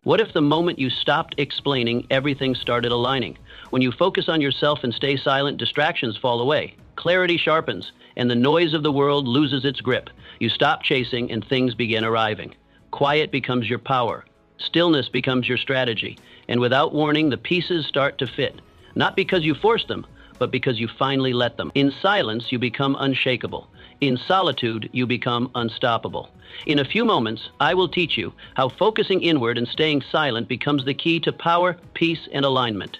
What if the moment you stopped explaining, everything started aligning? When you focus on yourself and stay silent, distractions fall away. Clarity sharpens, and the noise of the world loses its grip. You stop chasing, and things begin arriving. Quiet becomes your power. Stillness becomes your strategy. And without warning, the pieces start to fit. Not because you forced them, but because you finally let them. In silence, you become unshakable. In solitude, you become unstoppable. In a few moments, I will teach you how focusing inward and staying silent becomes the key to power, peace, and alignment.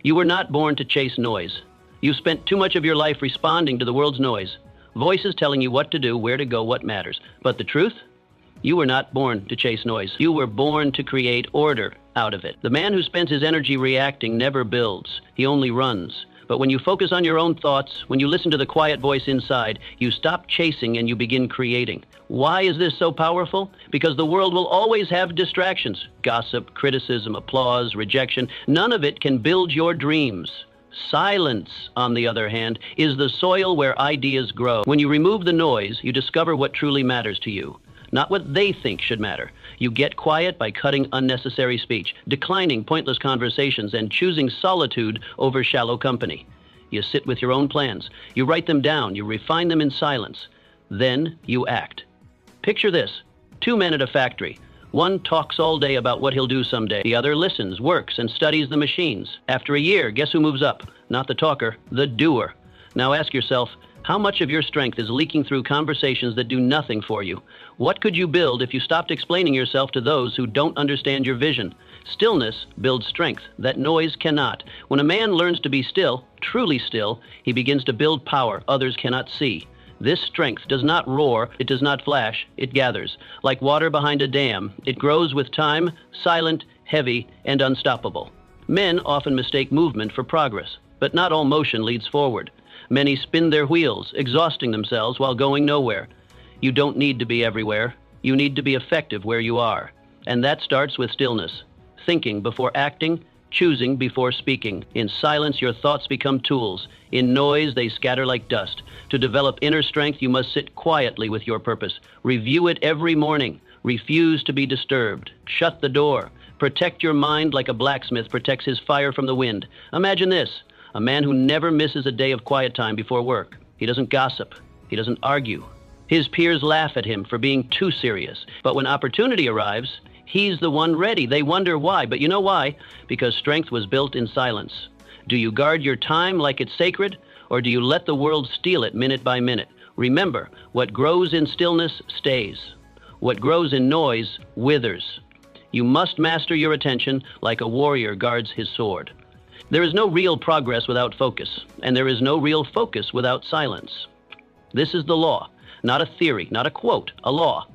You were not born to chase noise. You spent too much of your life responding to the world's noise. Voices telling you what to do, where to go, what matters. But the truth? You were not born to chase noise. You were born to create order out of it. The man who spends his energy reacting never builds. He only runs. But when you focus on your own thoughts, when you listen to the quiet voice inside, you stop chasing and you begin creating. Why is this so powerful? Because the world will always have distractions. Gossip, criticism, applause, rejection. None of it can build your dreams. Silence, on the other hand, is the soil where ideas grow. When you remove the noise, you discover what truly matters to you. Not what they think should matter. You get quiet by cutting unnecessary speech, declining pointless conversations, and choosing solitude over shallow company. You sit with your own plans. You write them down. You refine them in silence. Then you act. Picture this. Two men at a factory. One talks all day about what he'll do someday. The other listens, works, and studies the machines. After a year, guess who moves up? Not the talker, the doer. Now ask yourself, how much of your strength is leaking through conversations that do nothing for you? What could you build if you stopped explaining yourself to those who don't understand your vision? Stillness builds strength that noise cannot. When a man learns to be still, truly still, he begins to build power others cannot see. This strength does not roar, it does not flash, it gathers. Like water behind a dam, it grows with time, silent, heavy, and unstoppable. Men often mistake movement for progress, but not all motion leads forward. Many spin their wheels, exhausting themselves while going nowhere. You don't need to be everywhere. You need to be effective where you are. And that starts with stillness. Thinking before acting, choosing before speaking. In silence, your thoughts become tools. In noise, they scatter like dust. To develop inner strength, you must sit quietly with your purpose. Review it every morning. Refuse to be disturbed. Shut the door. Protect your mind like a blacksmith protects his fire from the wind. Imagine this. A man who never misses a day of quiet time before work. He doesn't gossip. He doesn't argue. His peers laugh at him for being too serious. But when opportunity arrives, he's the one ready. They wonder why. But you know why? Because strength was built in silence. Do you guard your time like it's sacred, or do you let the world steal it minute by minute? Remember, what grows in stillness stays. What grows in noise withers. You must master your attention like a warrior guards his sword. There is no real progress without focus, and there is no real focus without silence. This is the law, not a theory, not a quote, a law.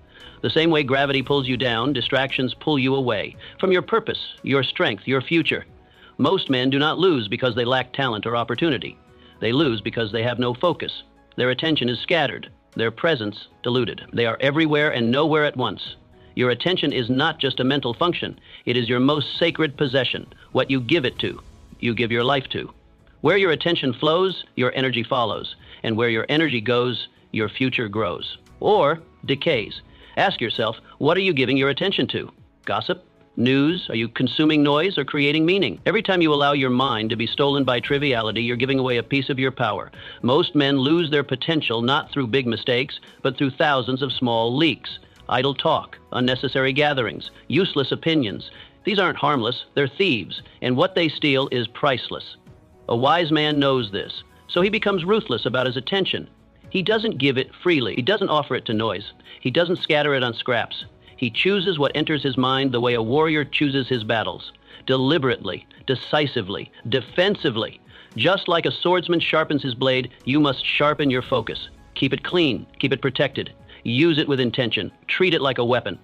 The same way gravity pulls you down, distractions pull you away from your purpose, your strength, your future. Most men do not lose because they lack talent or opportunity. They lose because they have no focus. Their attention is scattered, their presence diluted. They are everywhere and nowhere at once. Your attention is not just a mental function. It is your most sacred possession, what you give it to. You give your life to. Where your attention flows, your energy follows. And where your energy goes, your future grows. Or decays. Ask yourself, what are you giving your attention to? Gossip? News? Are you consuming noise or creating meaning? Every time you allow your mind to be stolen by triviality, you're giving away a piece of your power. Most men lose their potential not through big mistakes, but through thousands of small leaks. Idle talk, unnecessary gatherings, useless opinions. These aren't harmless, they're thieves, and what they steal is priceless. A wise man knows this, so he becomes ruthless about his attention. He doesn't give it freely. He doesn't offer it to noise. He doesn't scatter it on scraps. He chooses what enters his mind the way a warrior chooses his battles. Deliberately, decisively, defensively. Just like a swordsman sharpens his blade, you must sharpen your focus. Keep it clean, keep it protected. Use it with intention. Treat it like a weapon.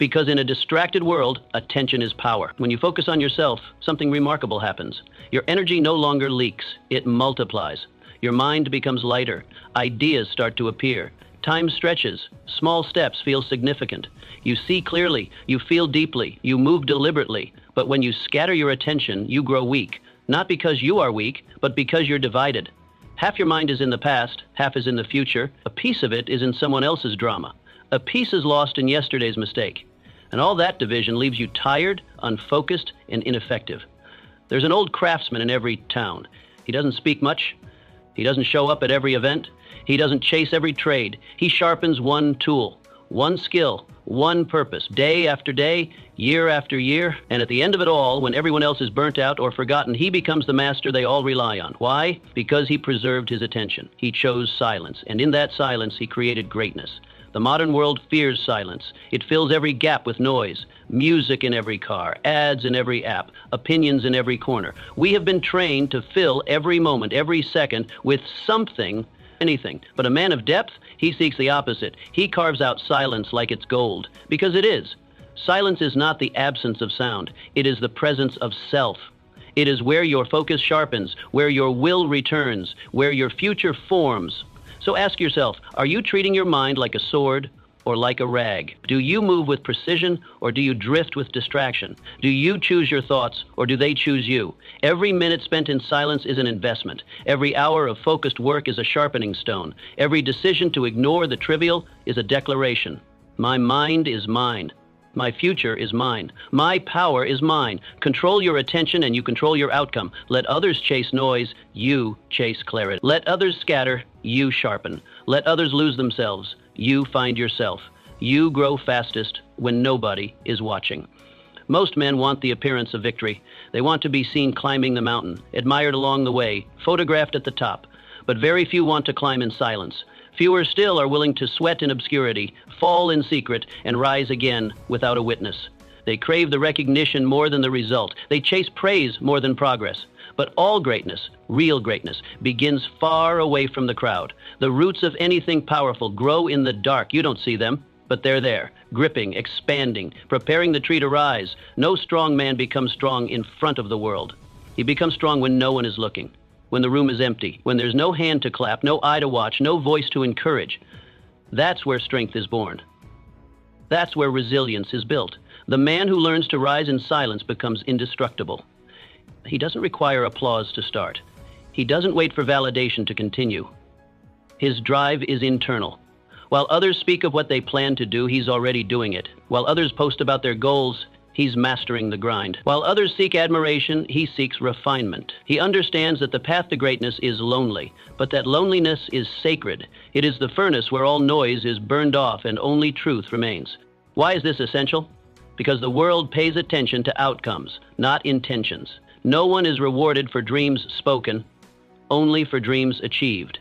Because in a distracted world, attention is power. When you focus on yourself, something remarkable happens. Your energy no longer leaks, it multiplies. Your mind becomes lighter. Ideas start to appear. Time stretches. Small steps feel significant. You see clearly, you feel deeply, you move deliberately. But when you scatter your attention, you grow weak. Not because you are weak, but because you're divided. Half your mind is in the past, half is in the future. A piece of it is in someone else's drama. A piece is lost in yesterday's mistake. And all that division leaves you tired, unfocused, and ineffective. There's an old craftsman in every town. He doesn't speak much. He doesn't show up at every event. He doesn't chase every trade. He sharpens one tool, one skill, one purpose, day after day, year after year. And at the end of it all, when everyone else is burnt out or forgotten, he becomes the master they all rely on. Why? Because he preserved his attention. He chose silence, and in that silence, he created greatness. The modern world fears silence. It fills every gap with noise, music in every car, ads in every app, opinions in every corner. We have been trained to fill every moment, every second with something, anything. But a man of depth, he seeks the opposite. He carves out silence like it's gold, because it is. Silence is not the absence of sound. It is the presence of self. It is where your focus sharpens, where your will returns, where your future forms. So ask yourself, are you treating your mind like a sword or like a rag? Do you move with precision or do you drift with distraction? Do you choose your thoughts or do they choose you? Every minute spent in silence is an investment. Every hour of focused work is a sharpening stone. Every decision to ignore the trivial is a declaration. My mind is mine. My future is mine. My power is mine. Control your attention and you control your outcome. Let others chase noise, you chase clarity. Let others scatter, you sharpen. Let others lose themselves, you find yourself. You grow fastest when nobody is watching. Most men want the appearance of victory. They want to be seen climbing the mountain, admired along the way, photographed at the top. But very few want to climb in silence. Fewer still are willing to sweat in obscurity, fall in secret, and rise again without a witness. They crave the recognition more than the result. They chase praise more than progress. But all greatness, real greatness, begins far away from the crowd. The roots of anything powerful grow in the dark. You don't see them, but they're there, gripping, expanding, preparing the tree to rise. No strong man becomes strong in front of the world. He becomes strong when no one is looking, when the room is empty, when there's no hand to clap, no eye to watch, no voice to encourage. That's where strength is born. That's where resilience is built. The man who learns to rise in silence becomes indestructible. He doesn't require applause to start. He doesn't wait for validation to continue. His drive is internal. While others speak of what they plan to do, he's already doing it. While others post about their goals, he's mastering the grind. While others seek admiration, he seeks refinement. He understands that the path to greatness is lonely, but that loneliness is sacred. It is the furnace where all noise is burned off and only truth remains. Why is this essential? Because the world pays attention to outcomes, not intentions. No one is rewarded for dreams spoken, only for dreams achieved.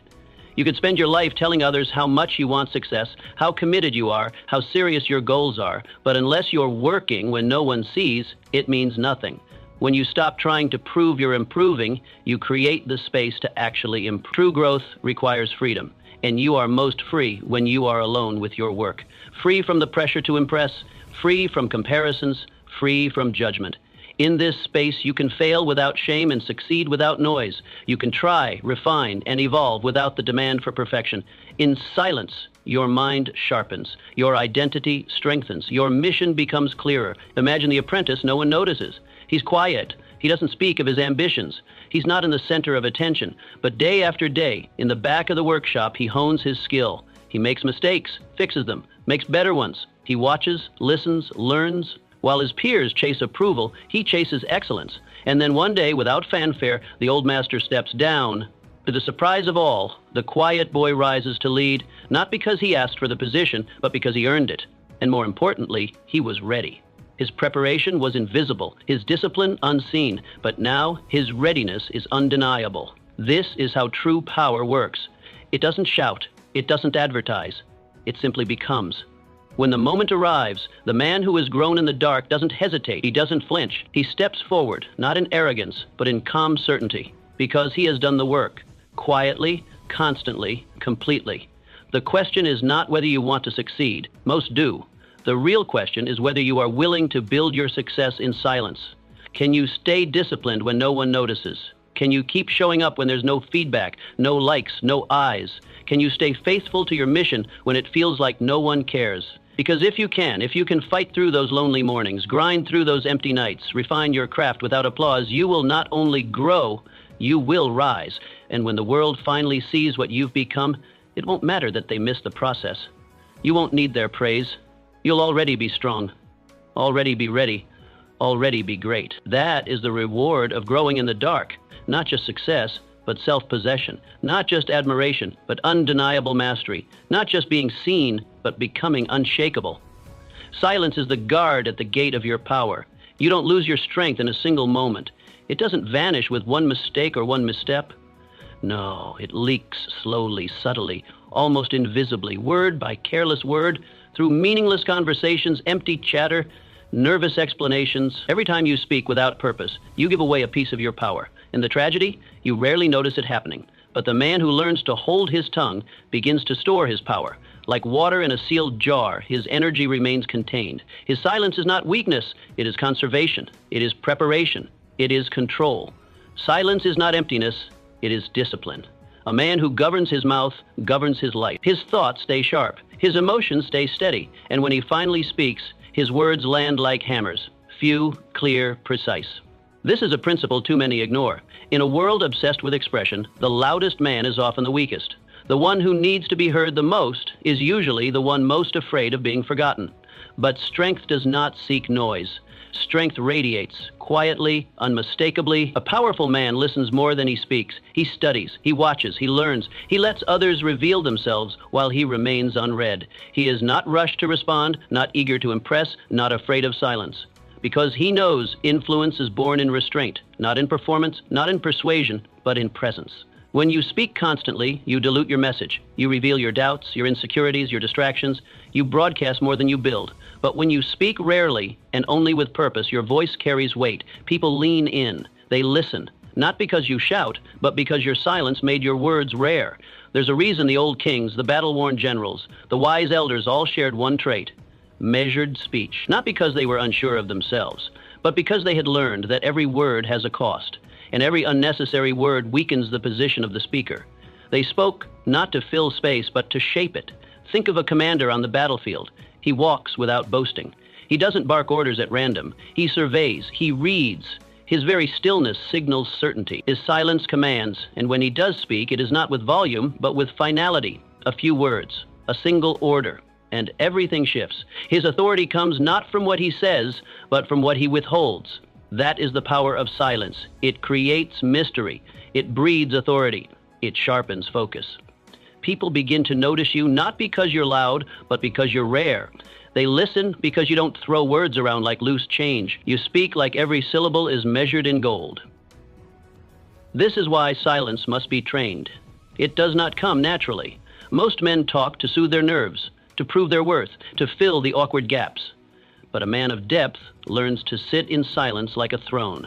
You could spend your life telling others how much you want success, how committed you are, how serious your goals are, but unless you're working when no one sees, it means nothing. When you stop trying to prove you're improving, you create the space to actually improve. True growth requires freedom, and you are most free when you are alone with your work. Free from the pressure to impress, free from comparisons, free from judgment. In this space, you can fail without shame and succeed without noise. You can try, refine, and evolve without the demand for perfection. In silence, your mind sharpens. Your identity strengthens. Your mission becomes clearer. Imagine the apprentice no one notices. He's quiet. He doesn't speak of his ambitions. He's not in the center of attention. But day after day, in the back of the workshop, he hones his skill. He makes mistakes, fixes them, makes better ones. He watches, listens, learns. While his peers chase approval, he chases excellence. And then one day, without fanfare, the old master steps down. To the surprise of all, the quiet boy rises to lead, not because he asked for the position, but because he earned it. And more importantly, he was ready. His preparation was invisible, his discipline unseen, but now his readiness is undeniable. This is how true power works. It doesn't shout, it doesn't advertise, it simply becomes. When the moment arrives, the man who has grown in the dark doesn't hesitate. He doesn't flinch. He steps forward, not in arrogance, but in calm certainty, because he has done the work, quietly, constantly, completely. The question is not whether you want to succeed. Most do. The real question is whether you are willing to build your success in silence. Can you stay disciplined when no one notices? Can you keep showing up when there's no feedback, no likes, no eyes? Can you stay faithful to your mission when it feels like no one cares? Because if you can fight through those lonely mornings, grind through those empty nights, refine your craft without applause, you will not only grow, you will rise. And when the world finally sees what you've become, it won't matter that they missed the process. You won't need their praise. You'll already be strong. Already be ready. Already be great. That is the reward of growing in the dark. Not just success, but self-possession. Not just admiration, but undeniable mastery. Not just being seen, but becoming unshakable. Silence is the guard at the gate of your power. You don't lose your strength in a single moment. It doesn't vanish with one mistake or one misstep. No, it leaks slowly, subtly, almost invisibly, word by careless word, through meaningless conversations, empty chatter, nervous explanations. Every time you speak without purpose, you give away a piece of your power. And the tragedy, you rarely notice it happening. But the man who learns to hold his tongue begins to store his power. Like water in a sealed jar, his energy remains contained. His silence is not weakness, it is conservation. It is preparation. It is control. Silence is not emptiness, it is discipline. A man who governs his mouth governs his life. His thoughts stay sharp. His emotions stay steady. And when he finally speaks, his words land like hammers. Few, clear, precise. This is a principle too many ignore. In a world obsessed with expression, the loudest man is often the weakest. The one who needs to be heard the most is usually the one most afraid of being forgotten. But strength does not seek noise. Strength radiates, quietly, unmistakably. A powerful man listens more than he speaks. He studies, he watches, he learns. He lets others reveal themselves while he remains unread. He is not rushed to respond, not eager to impress, not afraid of silence. Because he knows influence is born in restraint, not in performance, not in persuasion, but in presence. When you speak constantly, you dilute your message. You reveal your doubts, your insecurities, your distractions. You broadcast more than you build. But when you speak rarely and only with purpose, your voice carries weight. People lean in. They listen. Not because you shout, but because your silence made your words rare. There's a reason the old kings, the battle-worn generals, the wise elders all shared one trait: measured speech. Not because they were unsure of themselves, but because they had learned that every word has a cost, and every unnecessary word weakens the position of the speaker. They spoke not to fill space, but to shape it. Think of a commander on the battlefield. He walks without boasting. He doesn't bark orders at random. He surveys. He reads. His very stillness signals certainty. His silence commands, and when he does speak, it is not with volume, but with finality. A few words, a single order, and everything shifts. His authority comes not from what he says, but from what he withholds. That is the power of silence. It creates mystery. It breeds authority. It sharpens focus. People begin to notice you not because you're loud, but because you're rare. They listen because you don't throw words around like loose change. You speak like every syllable is measured in gold. This is why silence must be trained. It does not come naturally. Most men talk to soothe their nerves, to prove their worth, to fill the awkward gaps. But a man of depth learns to sit in silence like a throne.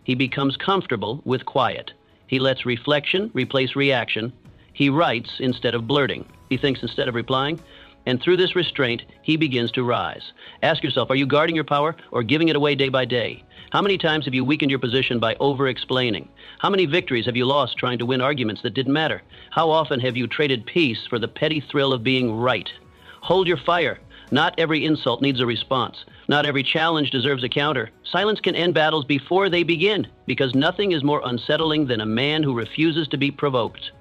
He becomes comfortable with quiet. He lets reflection replace reaction. He writes instead of blurting. He thinks instead of replying. And through this restraint, he begins to rise. Ask yourself, are you guarding your power or giving it away day by day? How many times have you weakened your position by over-explaining? How many victories have you lost trying to win arguments that didn't matter? How often have you traded peace for the petty thrill of being right? Hold your fire. Not every insult needs a response. Not every challenge deserves a counter. Silence can end battles before they begin, because nothing is more unsettling than a man who refuses to be provoked.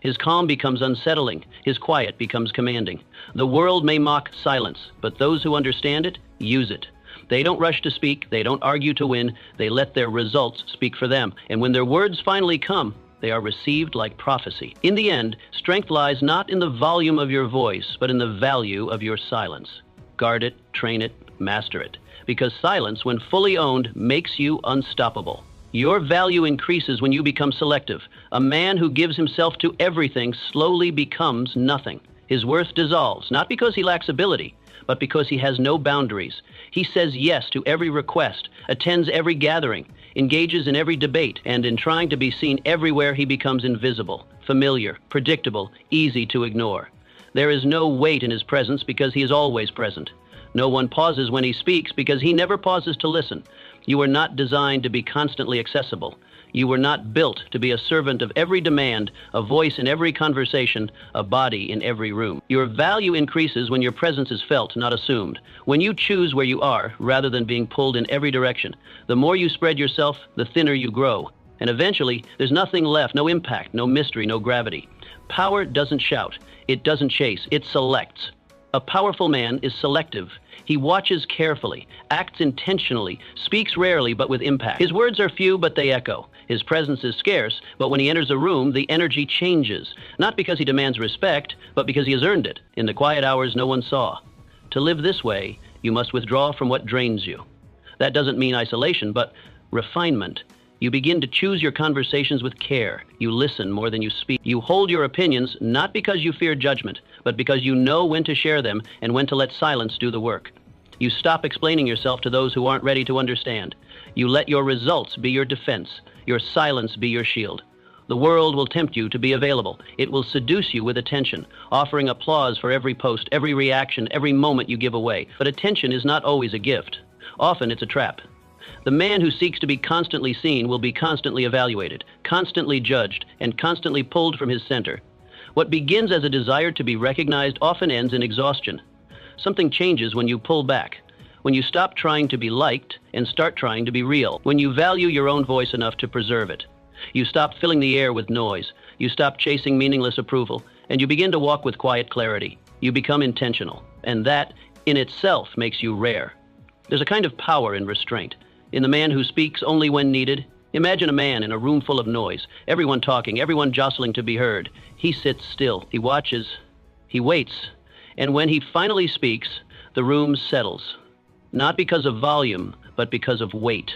His calm becomes unsettling. His quiet becomes commanding. The world may mock silence, but those who understand it, use it. They don't rush to speak. They don't argue to win. They let their results speak for them. And when their words finally come, they are received like prophecy. In the end, strength lies not in the volume of your voice, but in the value of your silence. Guard it, train it, master it. Because silence, when fully owned, makes you unstoppable. Your value increases when you become selective. A man who gives himself to everything slowly becomes nothing. His worth dissolves, not because he lacks ability, but because he has no boundaries. He says yes to every request, attends every gathering, engages in every debate, and in trying to be seen everywhere, he becomes invisible, familiar, predictable, easy to ignore. There is no weight in his presence because he is always present. No one pauses when he speaks because he never pauses to listen. You are not designed to be constantly accessible. You were not built to be a servant of every demand, a voice in every conversation, a body in every room. Your value increases when your presence is felt, not assumed. When you choose where you are, rather than being pulled in every direction. The more you spread yourself, the thinner you grow. And eventually, there's nothing left, no impact, no mystery, no gravity. Power doesn't shout. It doesn't chase. It selects. A powerful man is selective. He watches carefully, acts intentionally, speaks rarely but with impact. His words are few but they echo. His presence is scarce, but when he enters a room, the energy changes. Not because he demands respect, but because he has earned it in the quiet hours no one saw. To live this way, you must withdraw from what drains you. That doesn't mean isolation, but refinement. You begin to choose your conversations with care. You listen more than you speak. You hold your opinions not because you fear judgment, but because you know when to share them and when to let silence do the work. You stop explaining yourself to those who aren't ready to understand. You let your results be your defense, your silence be your shield. The world will tempt you to be available. It will seduce you with attention, offering applause for every post, every reaction, every moment you give away. But attention is not always a gift. Often it's a trap. The man who seeks to be constantly seen will be constantly evaluated, constantly judged, and constantly pulled from his center. What begins as a desire to be recognized often ends in exhaustion. Something changes when you pull back, when you stop trying to be liked and start trying to be real, when you value your own voice enough to preserve it. You stop filling the air with noise, you stop chasing meaningless approval, and you begin to walk with quiet clarity. You become intentional, and that in itself makes you rare. There's a kind of power in restraint, in the man who speaks only when needed. Imagine a man in a room full of noise, everyone talking, everyone jostling to be heard. He sits still, he watches, he waits, and when he finally speaks, the room settles. Not because of volume, but because of weight.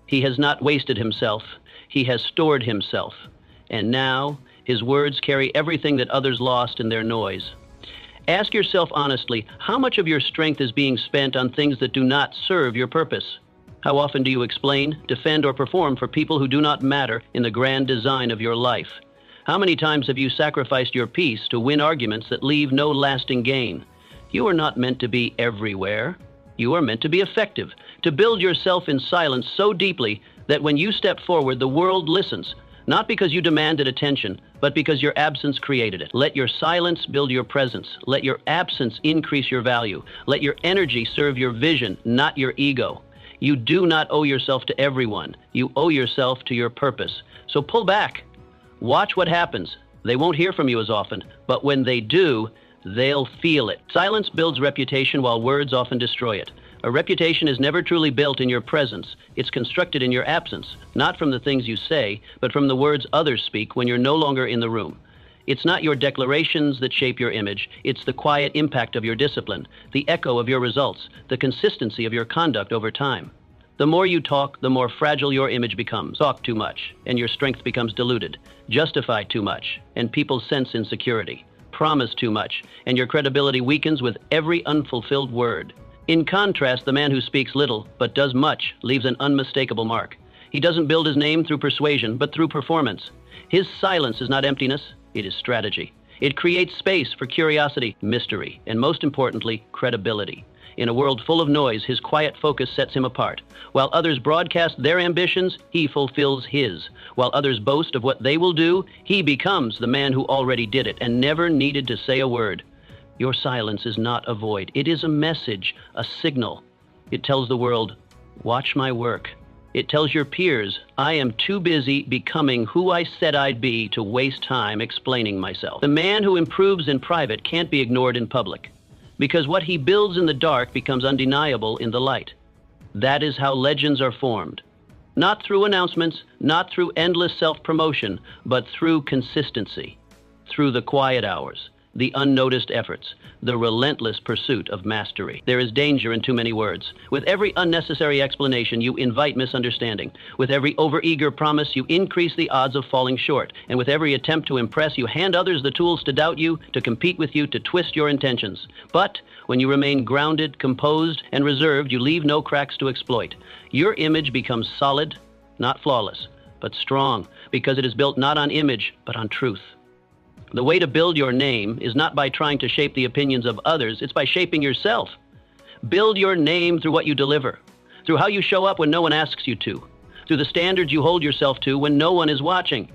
He has not wasted himself, he has stored himself, and now his words carry everything that others lost in their noise. Ask yourself honestly, how much of your strength is being spent on things that do not serve your purpose? How often do you explain, defend, or perform for people who do not matter in the grand design of your life? How many times have you sacrificed your peace to win arguments that leave no lasting gain? You are not meant to be everywhere. You are meant to be effective, to build yourself in silence so deeply that when you step forward, the world listens, not because you demanded attention, but because your absence created it. Let your silence build your presence. Let your absence increase your value. Let your energy serve your vision, not your ego. You do not owe yourself to everyone. You owe yourself to your purpose. So pull back. Watch what happens. They won't hear from you as often, but when they do, they'll feel it. Silence builds reputation while words often destroy it. A reputation is never truly built in your presence. It's constructed in your absence, not from the things you say, but from the words others speak when you're no longer in the room. It's not your declarations that shape your image. It's the quiet impact of your discipline, the echo of your results, the consistency of your conduct over time. The more you talk, the more fragile your image becomes. Talk too much, and your strength becomes diluted. Justify too much, and people sense insecurity. Promise too much, and your credibility weakens with every unfulfilled word. In contrast, the man who speaks little but does much leaves an unmistakable mark. He doesn't build his name through persuasion, but through performance. His silence is not emptiness. It is strategy. It creates space for curiosity, mystery, and most importantly, credibility. In a world full of noise, his quiet focus sets him apart. While others broadcast their ambitions, he fulfills his. While others boast of what they will do, he becomes the man who already did it and never needed to say a word. Your silence is not a void. It is a message, a signal. It tells the world, watch my work. It tells your peers, I am too busy becoming who I said I'd be to waste time explaining myself. The man who improves in private can't be ignored in public, because what he builds in the dark becomes undeniable in the light. That is how legends are formed. Not through announcements, not through endless self-promotion, but through consistency, through the quiet hours, the unnoticed efforts, the relentless pursuit of mastery. There is danger in too many words. With every unnecessary explanation, you invite misunderstanding. With every overeager promise, you increase the odds of falling short. And with every attempt to impress, you hand others the tools to doubt you, to compete with you, to twist your intentions. But when you remain grounded, composed, and reserved, you leave no cracks to exploit. Your image becomes solid, not flawless, but strong, because it is built not on image, but on truth. The way to build your name is not by trying to shape the opinions of others, it's by shaping yourself. Build your name through what you deliver, through how you show up when no one asks you to, through the standards you hold yourself to when no one is watching.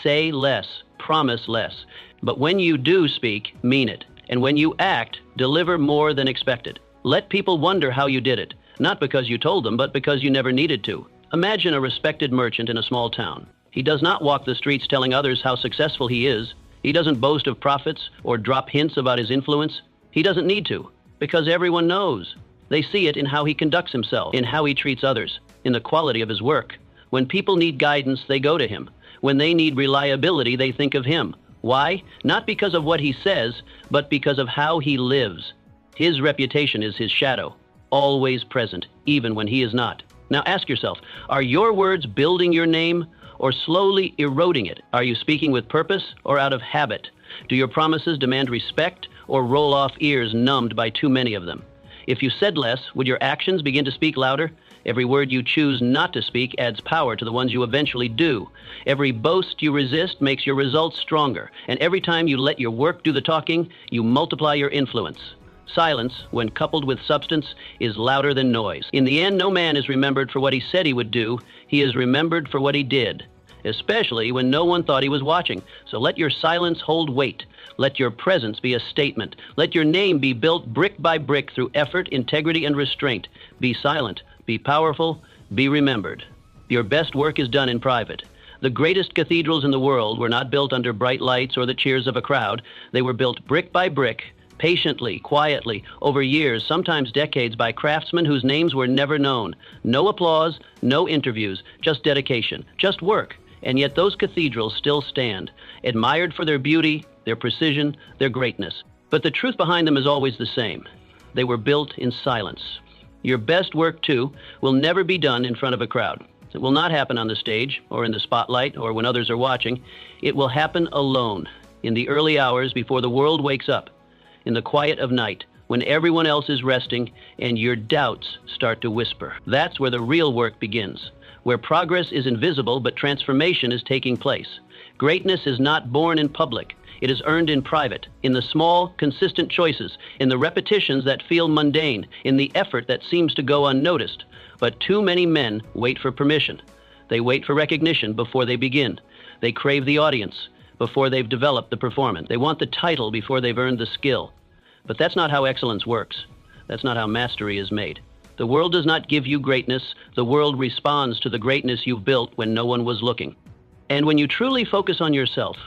Say less, promise less, but when you do speak, mean it. And when you act, deliver more than expected. Let people wonder how you did it, not because you told them, but because you never needed to. Imagine a respected merchant in a small town. He does not walk the streets telling others how successful he is. He doesn't boast of profits or drop hints about his influence. He doesn't need to, because everyone knows. They see it in how he conducts himself, in how he treats others, in the quality of his work. When people need guidance, they go to him. When they need reliability, they think of him. Why? Not because of what he says, but because of how he lives. His reputation is his shadow, always present, even when he is not. Now ask yourself, are your words building your name or slowly eroding it? Are you speaking with purpose or out of habit? Do your promises demand respect or roll off ears numbed by too many of them? If you said less, would your actions begin to speak louder? Every word you choose not to speak adds power to the ones you eventually do. Every boast you resist makes your results stronger. And every time you let your work do the talking, you multiply your influence. Silence, when coupled with substance, is louder than noise. In the end, no man is remembered for what he said he would do. He is remembered for what he did, especially when no one thought he was watching. So let your silence hold weight. Let your presence be a statement. Let your name be built brick by brick through effort, integrity, and restraint. Be silent. Be powerful. Be remembered. Your best work is done in private. The greatest cathedrals in the world were not built under bright lights or the cheers of a crowd. They were built brick by brick, patiently, quietly, over years, sometimes decades, by craftsmen whose names were never known. No applause, no interviews, just dedication, just work. And yet those cathedrals still stand, admired for their beauty, their precision, their greatness. But the truth behind them is always the same. They were built in silence. Your best work, too, will never be done in front of a crowd. It will not happen on the stage or in the spotlight or when others are watching. It will happen alone, in the early hours before the world wakes up, in the quiet of night, when everyone else is resting and your doubts start to whisper. That's where the real work begins, where progress is invisible but transformation is taking place. Greatness is not born in public. It is earned in private, in the small, consistent choices, in the repetitions that feel mundane, in the effort that seems to go unnoticed. But too many men wait for permission. They wait for recognition before they begin. They crave the audience before they've developed the performance. They want the title before they've earned the skill. But that's not how excellence works. That's not how mastery is made. The world does not give you greatness. The world responds to the greatness you've built when no one was looking. And when you truly focus on yourself,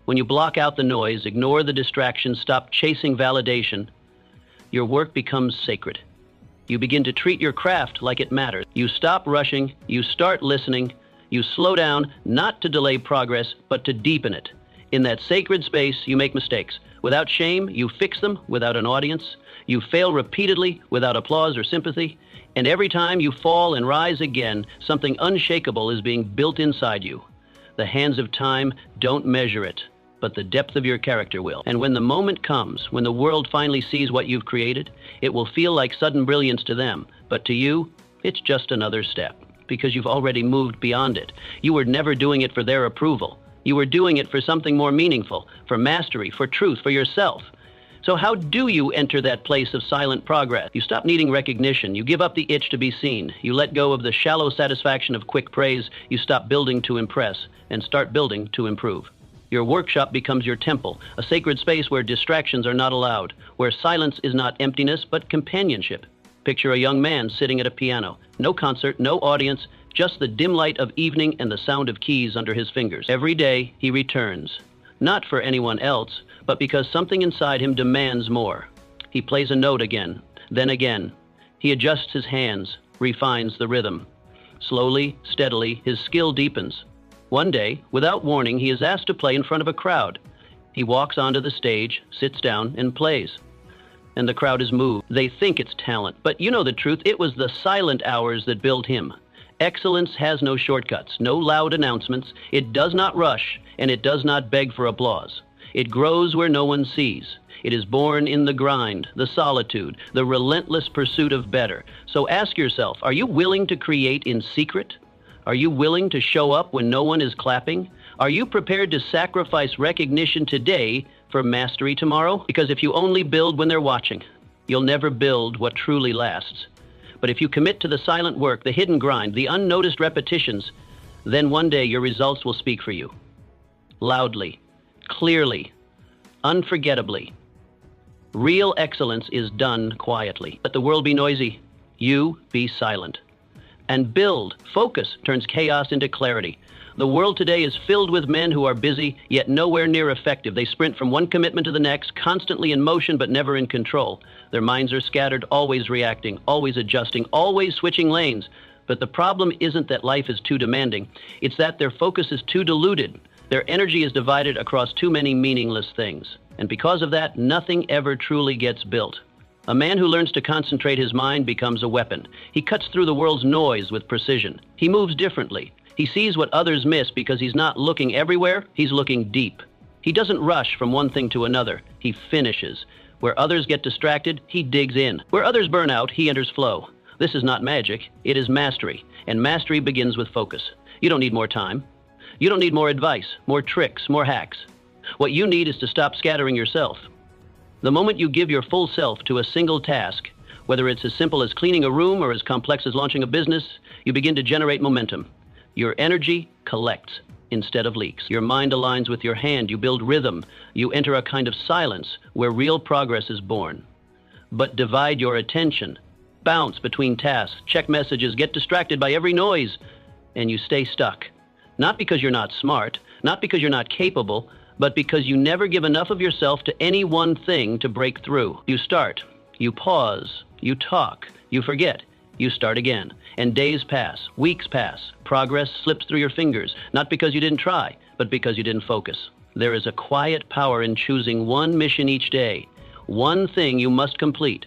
when you block out the noise, ignore the distractions, stop chasing validation, your work becomes sacred. You begin to treat your craft like it matters. You stop rushing, you start listening, you slow down, not to delay progress, but to deepen it. In that sacred space, you make mistakes. Without shame, you fix them without an audience. You fail repeatedly without applause or sympathy. And every time you fall and rise again, something unshakable is being built inside you. The hands of time don't measure it, but the depth of your character will. And when the moment comes, when the world finally sees what you've created, it will feel like sudden brilliance to them. But to you, it's just another step, because you've already moved beyond it. You were never doing it for their approval. You were doing it for something more meaningful, for mastery, for truth, for yourself. So how do you enter that place of silent progress? You stop needing recognition. You give up the itch to be seen. You let go of the shallow satisfaction of quick praise. You stop building to impress and start building to improve. Your workshop becomes your temple, a sacred space where distractions are not allowed, where silence is not emptiness but companionship. Picture a young man sitting at a piano. No concert, no audience, just the dim light of evening and the sound of keys under his fingers. Every day he returns, not for anyone else, but because something inside him demands more. He plays a note again, then again. He adjusts his hands, refines the rhythm. Slowly, steadily, his skill deepens. One day, without warning, he is asked to play in front of a crowd. He walks onto the stage, sits down, and plays. And the crowd is moved. They think it's talent, but you know the truth. It was the silent hours that built him. Excellence has no shortcuts, no loud announcements. It does not rush, and it does not beg for applause. It grows where no one sees. It is born in the grind, the solitude, the relentless pursuit of better. So ask yourself, are you willing to create in secret? Are you willing to show up when no one is clapping? Are you prepared to sacrifice recognition today for mastery tomorrow? Because if you only build when they're watching, you'll never build what truly lasts. But if you commit to the silent work, the hidden grind, the unnoticed repetitions, then one day your results will speak for you. Loudly, clearly, unforgettably. Real excellence is done quietly. Let the world be noisy. You be silent. And build. Focus turns chaos into clarity. The world today is filled with men who are busy, yet nowhere near effective. They sprint from one commitment to the next, constantly in motion but never in control. Their minds are scattered, always reacting, always adjusting, always switching lanes. But the problem isn't that life is too demanding. It's that their focus is too diluted. Their energy is divided across too many meaningless things. And because of that, nothing ever truly gets built. A man who learns to concentrate his mind becomes a weapon. He cuts through the world's noise with precision. He moves differently. He sees what others miss because he's not looking everywhere, he's looking deep. He doesn't rush from one thing to another. He finishes. Where others get distracted, he digs in. Where others burn out, he enters flow. This is not magic, it is mastery. And mastery begins with focus. You don't need more time. You don't need more advice, more tricks, more hacks. What you need is to stop scattering yourself. The moment you give your full self to a single task, whether it's as simple as cleaning a room or as complex as launching a business, you begin to generate momentum. Your energy collects instead of leaks. Your mind aligns with your hand. You build rhythm. You enter a kind of silence where real progress is born. But divide your attention. Bounce between tasks. Check messages. Get distracted by every noise. And you stay stuck. Not because you're not smart, not because you're not capable, but because you never give enough of yourself to any one thing to break through. You start, you pause, you talk, you forget, you start again. And days pass, weeks pass, progress slips through your fingers, not because you didn't try, but because you didn't focus. There is a quiet power in choosing one mission each day, one thing you must complete,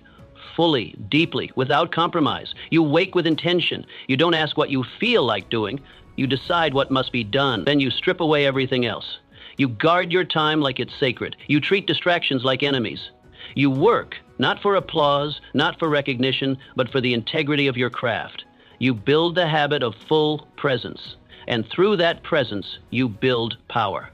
fully, deeply, without compromise. You wake with intention. You don't ask what you feel like doing, you decide what must be done. Then you strip away everything else. You guard your time like it's sacred. You treat distractions like enemies. You work, not for applause, not for recognition, but for the integrity of your craft. You build the habit of full presence. And through that presence, you build power.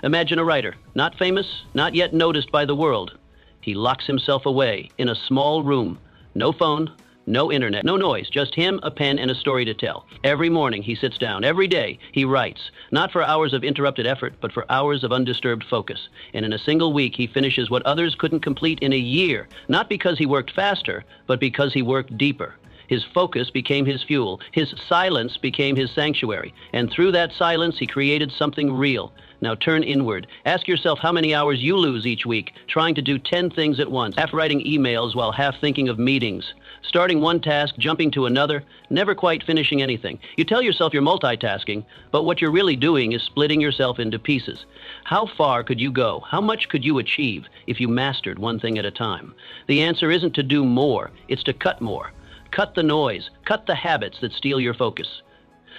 Imagine a writer, not famous, not yet noticed by the world. He locks himself away in a small room. No phone, no internet, no noise, just him, a pen, and a story to tell. Every morning he sits down. Every day he writes, not for hours of interrupted effort, but for hours of undisturbed focus. And in a single week he finishes what others couldn't complete in a year, not because he worked faster, but because he worked deeper. His focus became his fuel. His silence became his sanctuary. And through that silence, he created something real. Now turn inward. Ask yourself how many hours you lose each week trying to do 10 things at once, half writing emails while half thinking of meetings, starting one task, jumping to another, never quite finishing anything. You tell yourself you're multitasking, but what you're really doing is splitting yourself into pieces. How far could you go? How much could you achieve if you mastered one thing at a time? The answer isn't to do more, it's to cut more. Cut the noise, cut the habits that steal your focus.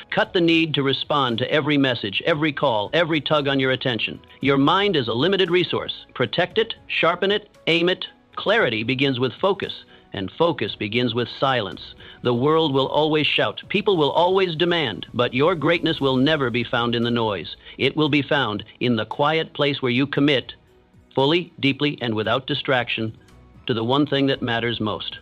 Cut the need to respond to every message, every call, every tug on your attention. Your mind is a limited resource. Protect it, sharpen it, aim it. Clarity begins with focus, and focus begins with silence. The world will always shout, people will always demand, but your greatness will never be found in the noise. It will be found in the quiet place where you commit, fully, deeply, and without distraction, to the one thing that matters most.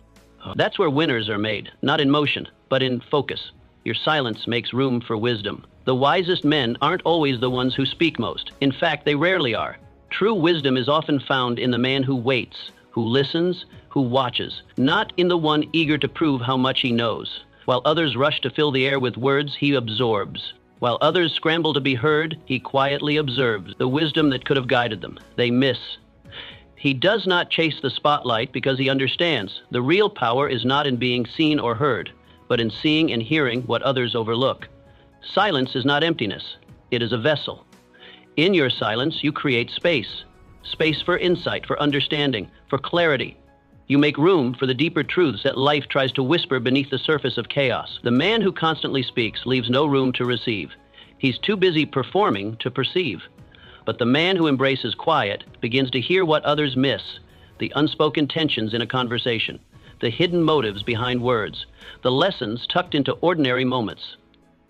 That's where winners are made, not in motion, but in focus. Your silence makes room for wisdom. The wisest men aren't always the ones who speak most. In fact, they rarely are. True wisdom is often found in the man who waits, who listens, who watches, not in the one eager to prove how much he knows. While others rush to fill the air with words, he absorbs. While others scramble to be heard, he quietly observes the wisdom that could have guided them. They miss. He does not chase the spotlight because he understands the real power is not in being seen or heard, but in seeing and hearing what others overlook. Silence is not emptiness. It is a vessel. In your silence, you create space. Space for insight, for understanding, for clarity. You make room for the deeper truths that life tries to whisper beneath the surface of chaos. The man who constantly speaks leaves no room to receive. He's too busy performing to perceive. But the man who embraces quiet begins to hear what others miss, the unspoken tensions in a conversation, the hidden motives behind words, the lessons tucked into ordinary moments.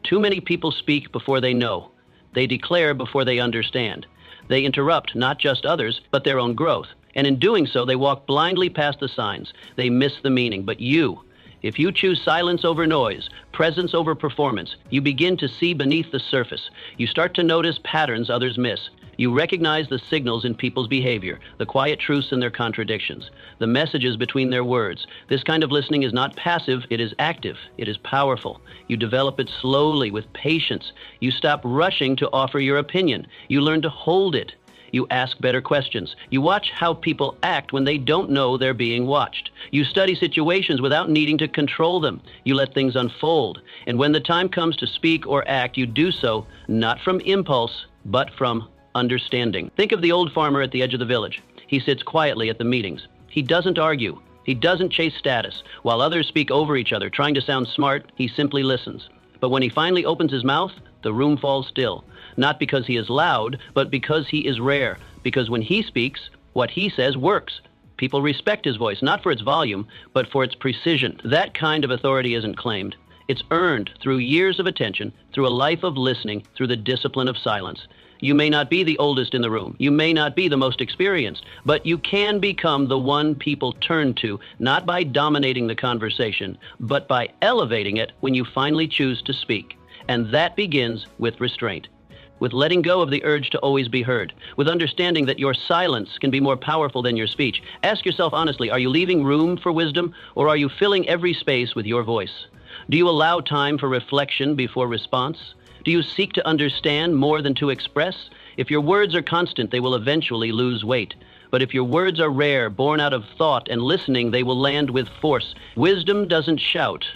Too many people speak before they know. They declare before they understand. They interrupt not just others, but their own growth. And in doing so, they walk blindly past the signs. They miss the meaning. But you, if you choose silence over noise, presence over performance, you begin to see beneath the surface. You start to notice patterns others miss. You recognize the signals in people's behavior, the quiet truths in their contradictions, the messages between their words. This kind of listening is not passive, it is active, it is powerful. You develop it slowly with patience. You stop rushing to offer your opinion. You learn to hold it. You ask better questions. You watch how people act when they don't know they're being watched. You study situations without needing to control them. You let things unfold. And when the time comes to speak or act, you do so not from impulse, but from understanding. Think of the old farmer at the edge of the village. He sits quietly at the meetings. He doesn't argue. He doesn't chase status. While others speak over each other, trying to sound smart, he simply listens. But when he finally opens his mouth, the room falls still. Not because he is loud, but because he is rare. Because when he speaks, what he says works. People respect his voice, not for its volume, but for its precision. That kind of authority isn't claimed. It's earned through years of attention, through a life of listening, through the discipline of silence. You may not be the oldest in the room. You may not be the most experienced, but you can become the one people turn to, not by dominating the conversation, but by elevating it when you finally choose to speak. And that begins with restraint, with letting go of the urge to always be heard, with understanding that your silence can be more powerful than your speech. Ask yourself honestly, are you leaving room for wisdom, or are you filling every space with your voice? Do you allow time for reflection before response? Do you seek to understand more than to express? If your words are constant, they will eventually lose weight. But if your words are rare, born out of thought and listening, they will land with force. Wisdom doesn't shout.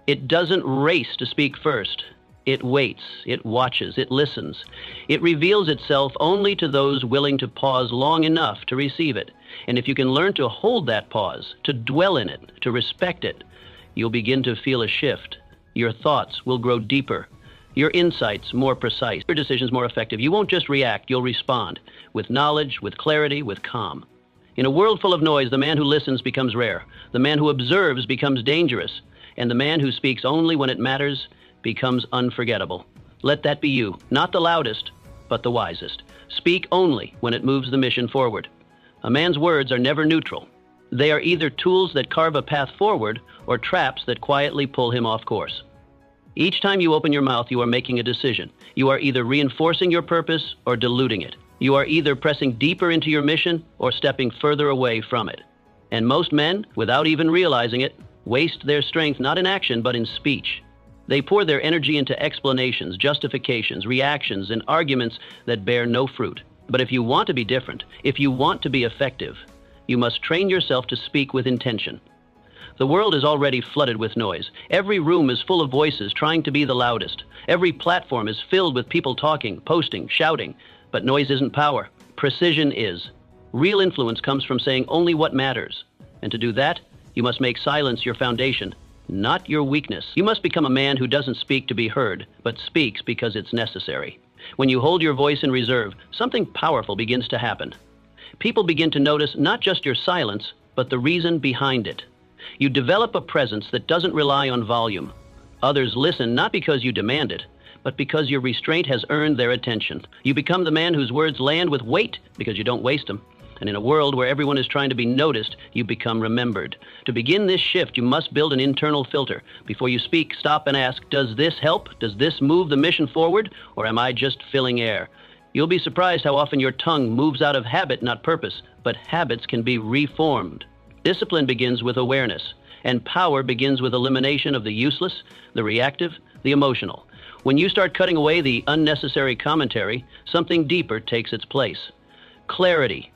It doesn't race to speak first. It waits, it watches, it listens. It reveals itself only to those willing to pause long enough to receive it. And if you can learn to hold that pause, to dwell in it, to respect it, you'll begin to feel a shift. Your thoughts will grow deeper. Your insights more precise, your decisions more effective. You won't just react, you'll respond with knowledge, with clarity, with calm. In a world full of noise, the man who listens becomes rare. The man who observes becomes dangerous. And the man who speaks only when it matters becomes unforgettable. Let that be you, not the loudest, but the wisest. Speak only when it moves the mission forward. A man's words are never neutral. They are either tools that carve a path forward or traps that quietly pull him off course. Each time you open your mouth, you are making a decision. You are either reinforcing your purpose or diluting it. You are either pressing deeper into your mission or stepping further away from it. And most men, without even realizing it, waste their strength not in action but in speech. They pour their energy into explanations, justifications, reactions, and arguments that bear no fruit. But if you want to be different, if you want to be effective, you must train yourself to speak with intention. The world is already flooded with noise. Every room is full of voices trying to be the loudest. Every platform is filled with people talking, posting, shouting. But noise isn't power. Precision is. Real influence comes from saying only what matters. And to do that, you must make silence your foundation, not your weakness. You must become a man who doesn't speak to be heard, but speaks because it's necessary. When you hold your voice in reserve, something powerful begins to happen. People begin to notice not just your silence, but the reason behind it. You develop a presence that doesn't rely on volume. Others listen not because you demand it, but because your restraint has earned their attention. You become the man whose words land with weight because you don't waste them. And in a world where everyone is trying to be noticed, you become remembered. To begin this shift, you must build an internal filter. Before you speak, stop and ask, does this help? Does this move the mission forward? Or am I just filling air? You'll be surprised how often your tongue moves out of habit, not purpose. But habits can be reformed. Discipline begins with awareness, and power begins with elimination of the useless, the reactive, the emotional. When you start cutting away the unnecessary commentary, something deeper takes its place. Clarity.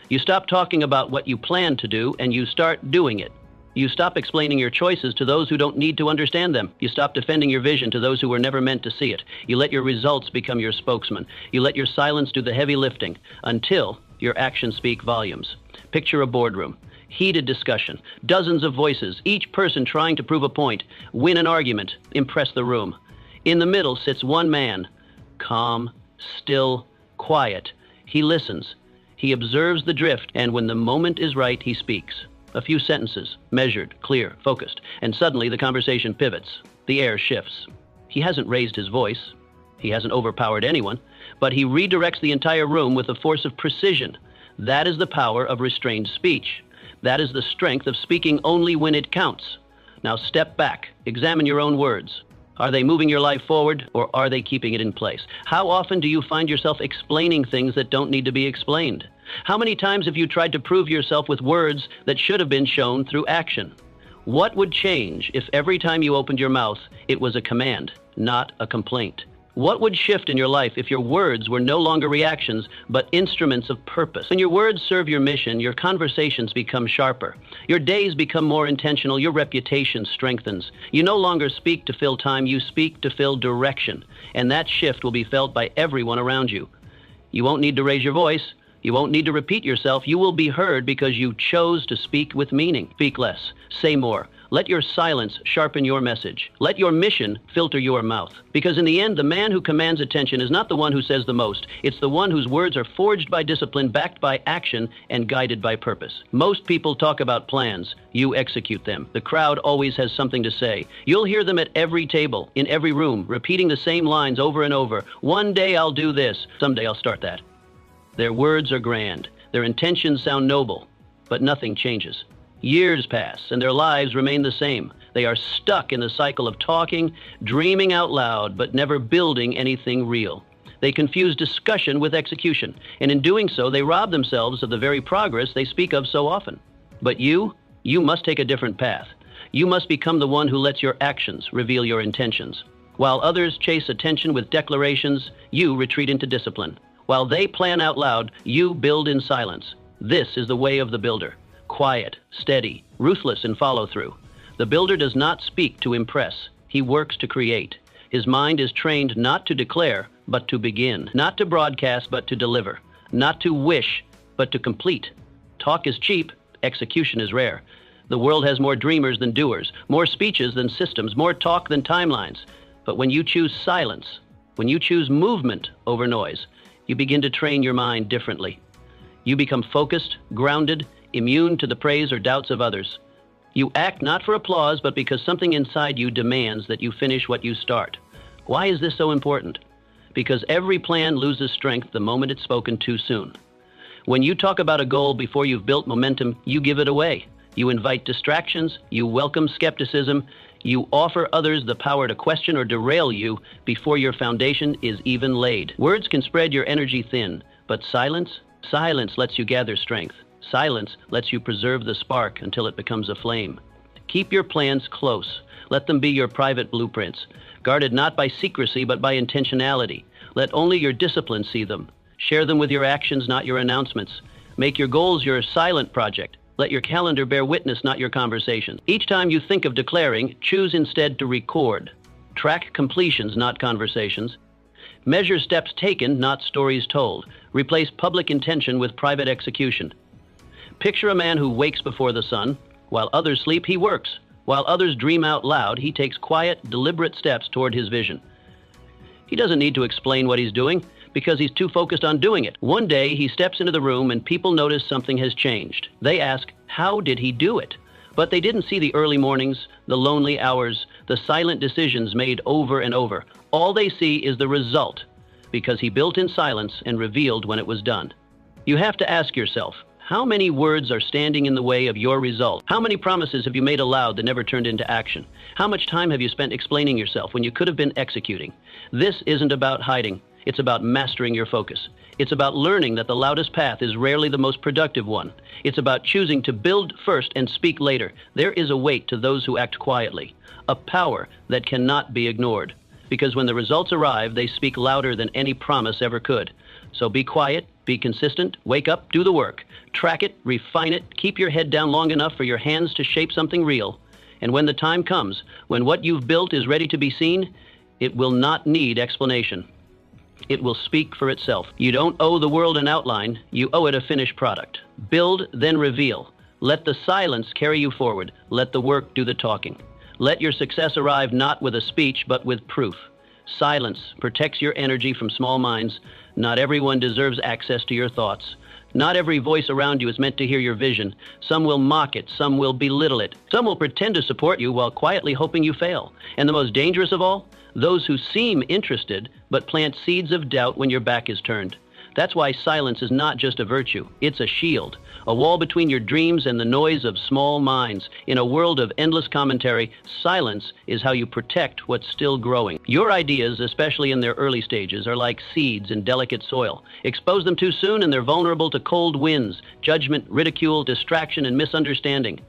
You stop talking about what you plan to do, and you start doing it. You stop explaining your choices to those who don't need to understand them. You stop defending your vision to those who were never meant to see it. You let your results become your spokesman. You let your silence do the heavy lifting until your actions speak volumes. Picture a boardroom. Heated discussion, dozens of voices, each person trying to prove a point, win an argument, impress the room. In the middle sits one man, calm, still, quiet. He listens. He observes the drift, and when the moment is right, he speaks. A few sentences, measured, clear, focused, and suddenly the conversation pivots. The air shifts. He hasn't raised his voice. He hasn't overpowered anyone, but he redirects the entire room with a force of precision. That is the power of restrained speech. That is the strength of speaking only when it counts. Now step back, examine your own words. Are they moving your life forward, or are they keeping it in place? How often do you find yourself explaining things that don't need to be explained? How many times have you tried to prove yourself with words that should have been shown through action? What would change if every time you opened your mouth, it was a command, not a complaint? What would shift in your life if your words were no longer reactions, but instruments of purpose? When your words serve your mission, your conversations become sharper. Your days become more intentional. Your reputation strengthens. You no longer speak to fill time. You speak to fill direction. And that shift will be felt by everyone around you. You won't need to raise your voice. You won't need to repeat yourself. You will be heard because you chose to speak with meaning. Speak less. Say more. Let your silence sharpen your message. Let your mission filter your mouth. Because in the end, the man who commands attention is not the one who says the most. It's the one whose words are forged by discipline, backed by action, and guided by purpose. Most people talk about plans. You execute them. The crowd always has something to say. You'll hear them at every table, in every room, repeating the same lines over and over. One day I'll do this. Someday I'll start that. Their words are grand. Their intentions sound noble, but nothing changes. Years pass, and their lives remain the same. They are stuck in the cycle of talking, dreaming out loud, but never building anything real. They confuse discussion with execution, and in doing so, they rob themselves of the very progress they speak of so often. But you must take a different path. You must become the one who lets your actions reveal your intentions. While others chase attention with declarations, you retreat into discipline. While they plan out loud, you build in silence. This is the way of the builder. Quiet, steady, ruthless in follow-through. The builder does not speak to impress. He works to create. His mind is trained not to declare, but to begin. Not to broadcast, but to deliver. Not to wish, but to complete. Talk is cheap. Execution is rare. The world has more dreamers than doers, more speeches than systems, more talk than timelines. But when you choose silence, when you choose movement over noise, you begin to train your mind differently. You become focused, grounded, immune to the praise or doubts of others. You act not for applause, but because something inside you demands that you finish what you start. Why is this so important? Because every plan loses strength the moment it's spoken too soon. When you talk about a goal before you've built momentum, you give it away. You invite distractions, you welcome skepticism, you offer others the power to question or derail you before your foundation is even laid. Words can spread your energy thin, but silence lets you gather strength. Silence lets you preserve the spark until it becomes a flame. Keep your plans close. Let them be your private blueprints, guarded not by secrecy but by intentionality. Let only your discipline see them. Share them with your actions, not your announcements. Make your goals your silent project. Let your calendar bear witness, not your conversations. Each time you think of declaring, choose instead to record. Track completions, not conversations. Measure steps taken, not stories told. Replace public intention with private execution. Picture a man who wakes before the sun. While others sleep, he works. While others dream out loud, he takes quiet, deliberate steps toward his vision. He doesn't need to explain what he's doing because he's too focused on doing it. One day, he steps into the room and people notice something has changed. They ask, how did he do it? But they didn't see the early mornings, the lonely hours, the silent decisions made over and over. All they see is the result because he built in silence and revealed when it was done. You have to ask yourself, how many words are standing in the way of your result? How many promises have you made aloud that never turned into action? How much time have you spent explaining yourself when you could have been executing? This isn't about hiding. It's about mastering your focus. It's about learning that the loudest path is rarely the most productive one. It's about choosing to build first and speak later. There is a weight to those who act quietly, a power that cannot be ignored. Because when the results arrive, they speak louder than any promise ever could. So be quiet, be consistent, wake up, do the work. Track it, refine it, keep your head down long enough for your hands to shape something real. And when the time comes, when what you've built is ready to be seen, it will not need explanation. It will speak for itself. You don't owe the world an outline, you owe it a finished product. Build, then reveal. Let the silence carry you forward. Let the work do the talking. Let your success arrive not with a speech, but with proof. Silence protects your energy from small minds. Not everyone deserves access to your thoughts. Not every voice around you is meant to hear your vision. Some will mock it, some will belittle it. Some will pretend to support you while quietly hoping you fail. And the most dangerous of all, those who seem interested but plant seeds of doubt when your back is turned. That's why silence is not just a virtue, it's a shield, a wall between your dreams and the noise of small minds. In a world of endless commentary, silence is how you protect what's still growing. Your ideas, especially in their early stages, are like seeds in delicate soil. Expose them too soon and they're vulnerable to cold winds, judgment, ridicule, distraction, and misunderstanding.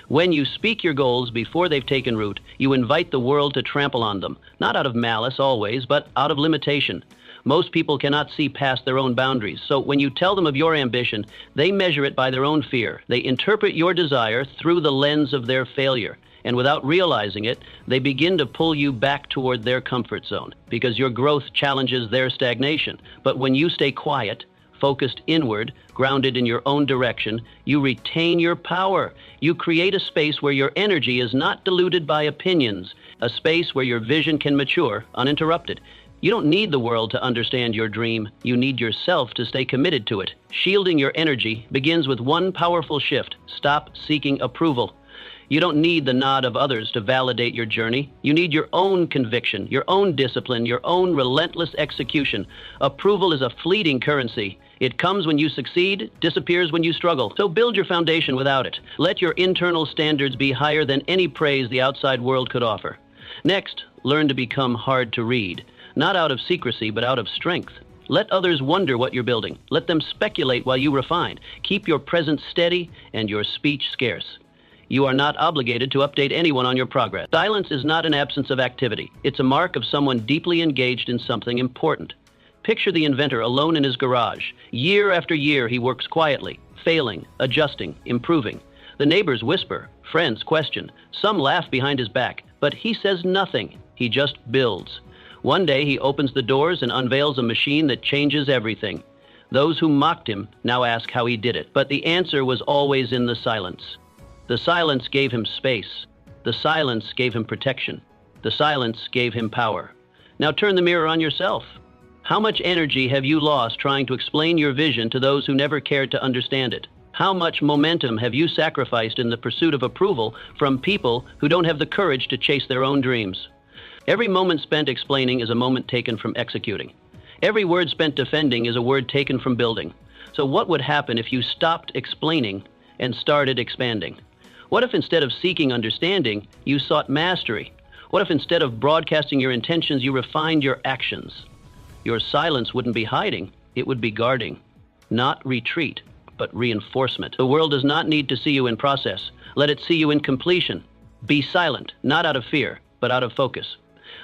When you speak your goals before they've taken root, you invite the world to trample on them, not out of malice always, but out of limitation. Most people cannot see past their own boundaries, so when you tell them of your ambition, they measure it by their own fear. They interpret your desire through the lens of their failure, and without realizing it, they begin to pull you back toward their comfort zone, because your growth challenges their stagnation. But when you stay quiet, focused inward, grounded in your own direction, you retain your power. You create a space where your energy is not diluted by opinions, a space where your vision can mature uninterrupted. You don't need the world to understand your dream. You need yourself to stay committed to it. Shielding your energy begins with one powerful shift. Stop seeking approval. You don't need the nod of others to validate your journey. You need your own conviction, your own discipline, your own relentless execution. Approval is a fleeting currency. It comes when you succeed, disappears when you struggle. So build your foundation without it. Let your internal standards be higher than any praise the outside world could offer. Next, learn to become hard to read. Not out of secrecy, but out of strength. Let others wonder what you're building. Let them speculate while you refine. Keep your presence steady and your speech scarce. You are not obligated to update anyone on your progress. Silence is not an absence of activity. It's a mark of someone deeply engaged in something important. Picture the inventor alone in his garage. Year after year, he works quietly, failing, adjusting, improving. The neighbors whisper, friends question. Some laugh behind his back, but he says nothing. He just builds. One day he opens the doors and unveils a machine that changes everything. Those who mocked him now ask how he did it, but the answer was always in the silence. The silence gave him space. The silence gave him protection. The silence gave him power. Now turn the mirror on yourself. How much energy have you lost trying to explain your vision to those who never cared to understand it? How much momentum have you sacrificed in the pursuit of approval from people who don't have the courage to chase their own dreams? Every moment spent explaining is a moment taken from executing. Every word spent defending is a word taken from building. So what would happen if you stopped explaining and started expanding? What if instead of seeking understanding, you sought mastery? What if instead of broadcasting your intentions, you refined your actions? Your silence wouldn't be hiding, it would be guarding. Not retreat, but reinforcement. The world does not need to see you in process. Let it see you in completion. Be silent, not out of fear, but out of focus.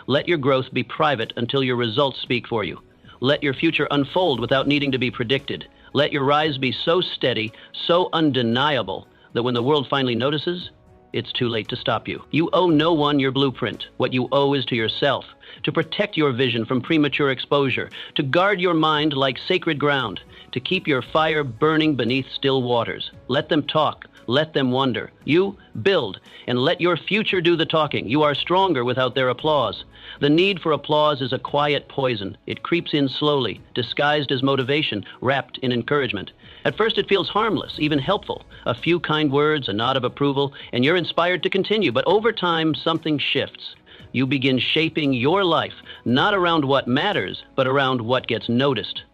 Let your growth be private until your results speak for you. Let your future unfold without needing to be predicted. Let your rise be so steady, so undeniable, that when the world finally notices, it's too late to stop you. You owe no one your blueprint. What you owe is to yourself, to protect your vision from premature exposure, to guard your mind like sacred ground, to keep your fire burning beneath still waters. Let them talk. Let them wonder. You build, and let your future do the talking. You are stronger without their applause. The need for applause is a quiet poison. It creeps in slowly, disguised as motivation, wrapped in encouragement. At first it feels harmless, even helpful. A few kind words, a nod of approval, and you're inspired to continue. But over time, something shifts. You begin shaping your life, not around what matters, but around what gets noticed.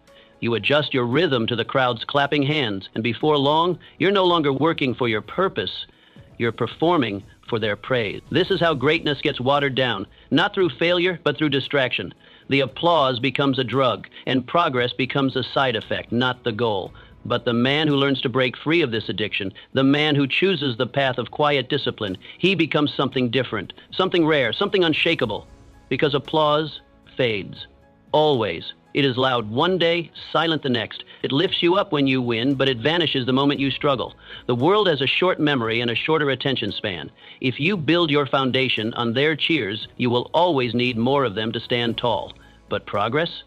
You adjust your rhythm to the crowd's clapping hands, and before long, you're no longer working for your purpose. You're performing for their praise. This is how greatness gets watered down, not through failure, but through distraction. The applause becomes a drug, and progress becomes a side effect, not the goal. But the man who learns to break free of this addiction, the man who chooses the path of quiet discipline, he becomes something different, something rare, something unshakable. Because applause fades. Always. It is loud one day, silent the next. It lifts you up when you win, but it vanishes the moment you struggle. The world has a short memory and a shorter attention span. If you build your foundation on their cheers, you will always need more of them to stand tall. But progress?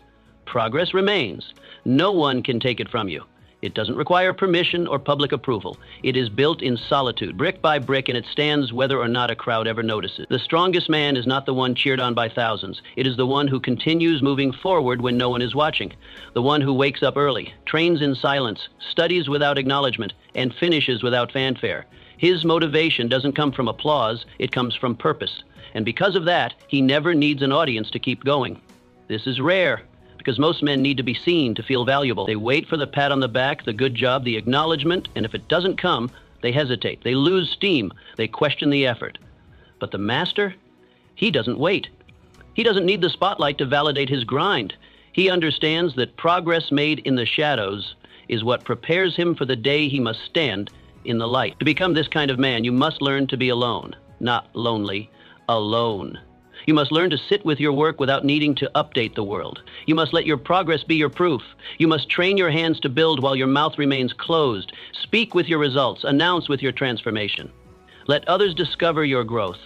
Progress remains. No one can take it from you. It doesn't require permission or public approval. It is built in solitude, brick by brick, and it stands whether or not a crowd ever notices. The strongest man is not the one cheered on by thousands. It is the one who continues moving forward when no one is watching. The one who wakes up early, trains in silence, studies without acknowledgement, and finishes without fanfare. His motivation doesn't come from applause, it comes from purpose. And because of that, he never needs an audience to keep going. This is rare, because most men need to be seen to feel valuable. They wait for the pat on the back, the good job, the acknowledgement, and if it doesn't come, they hesitate. They lose steam. They question the effort. But the master, he doesn't wait. He doesn't need the spotlight to validate his grind. He understands that progress made in the shadows is what prepares him for the day he must stand in the light. To become this kind of man, you must learn to be alone. Not lonely, alone. You must learn to sit with your work without needing to update the world. You must let your progress be your proof. You must train your hands to build while your mouth remains closed. Speak with your results. Announce with your transformation. Let others discover your growth,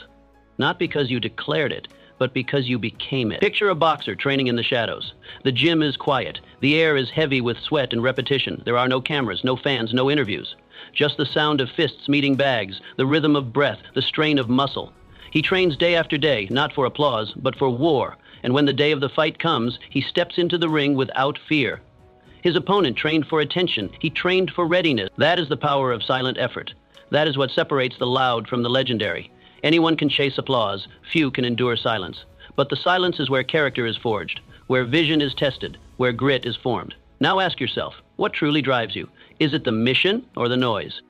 not because you declared it, but because you became it. Picture a boxer training in the shadows. The gym is quiet. The air is heavy with sweat and repetition. There are no cameras, no fans, no interviews. Just the sound of fists meeting bags, the rhythm of breath, the strain of muscle. He trains day after day, not for applause, but for war. And when the day of the fight comes, he steps into the ring without fear. His opponent trained for attention. He trained for readiness. That is the power of silent effort. That is what separates the loud from the legendary. Anyone can chase applause. Few can endure silence. But the silence is where character is forged, where vision is tested, where grit is formed. Now ask yourself, what truly drives you? Is it the mission or the noise?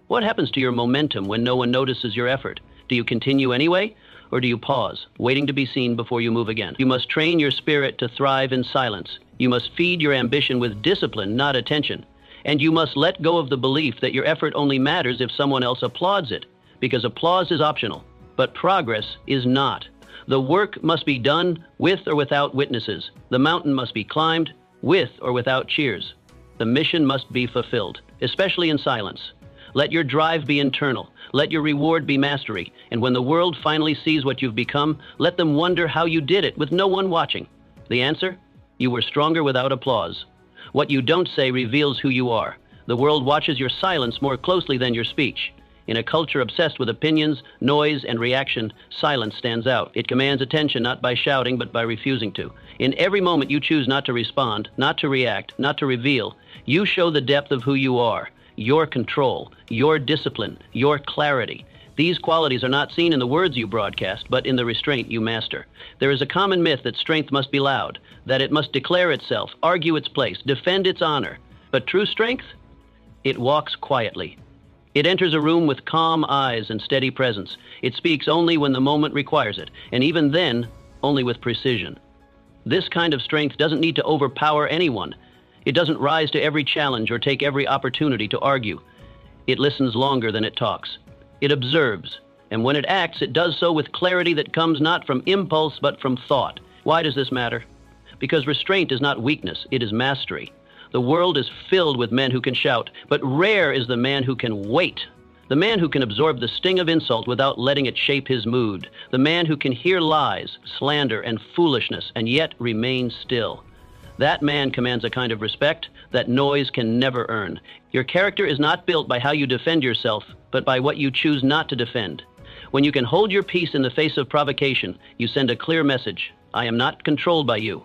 What happens to your momentum when no one notices your effort? Do you continue anyway, or do you pause, waiting to be seen before you move again? You must train your spirit to thrive in silence. You must feed your ambition with discipline, not attention. And you must let go of the belief that your effort only matters if someone else applauds it, because applause is optional, but progress is not. The work must be done with or without witnesses. The mountain must be climbed with or without cheers. The mission must be fulfilled, especially in silence. Let your drive be internal. Let your reward be mastery. And when the world finally sees what you've become, let them wonder how you did it with no one watching. The answer? You were stronger without applause. What you don't say reveals who you are. The world watches your silence more closely than your speech. In a culture obsessed with opinions, noise, and reaction, silence stands out. It commands attention not by shouting, but by refusing to. In every moment you choose not to respond, not to react, not to reveal, you show the depth of who you are, your control, your discipline, your clarity. These qualities are not seen in the words you broadcast, but in the restraint you master. There is a common myth that strength must be loud, that it must declare itself, argue its place, defend its honor. But true strength? It walks quietly. It enters a room with calm eyes and steady presence. It speaks only when the moment requires it, and even then, only with precision. This kind of strength doesn't need to overpower anyone. It doesn't rise to every challenge or take every opportunity to argue. It listens longer than it talks. It observes, and when it acts, it does so with clarity that comes not from impulse, but from thought. Why does this matter? Because restraint is not weakness, it is mastery. The world is filled with men who can shout, but rare is the man who can wait. The man who can absorb the sting of insult without letting it shape his mood. The man who can hear lies, slander, and foolishness, and yet remain still. That man commands a kind of respect that noise can never earn. Your character is not built by how you defend yourself, but by what you choose not to defend. When you can hold your peace in the face of provocation, you send a clear message. I am not controlled by you.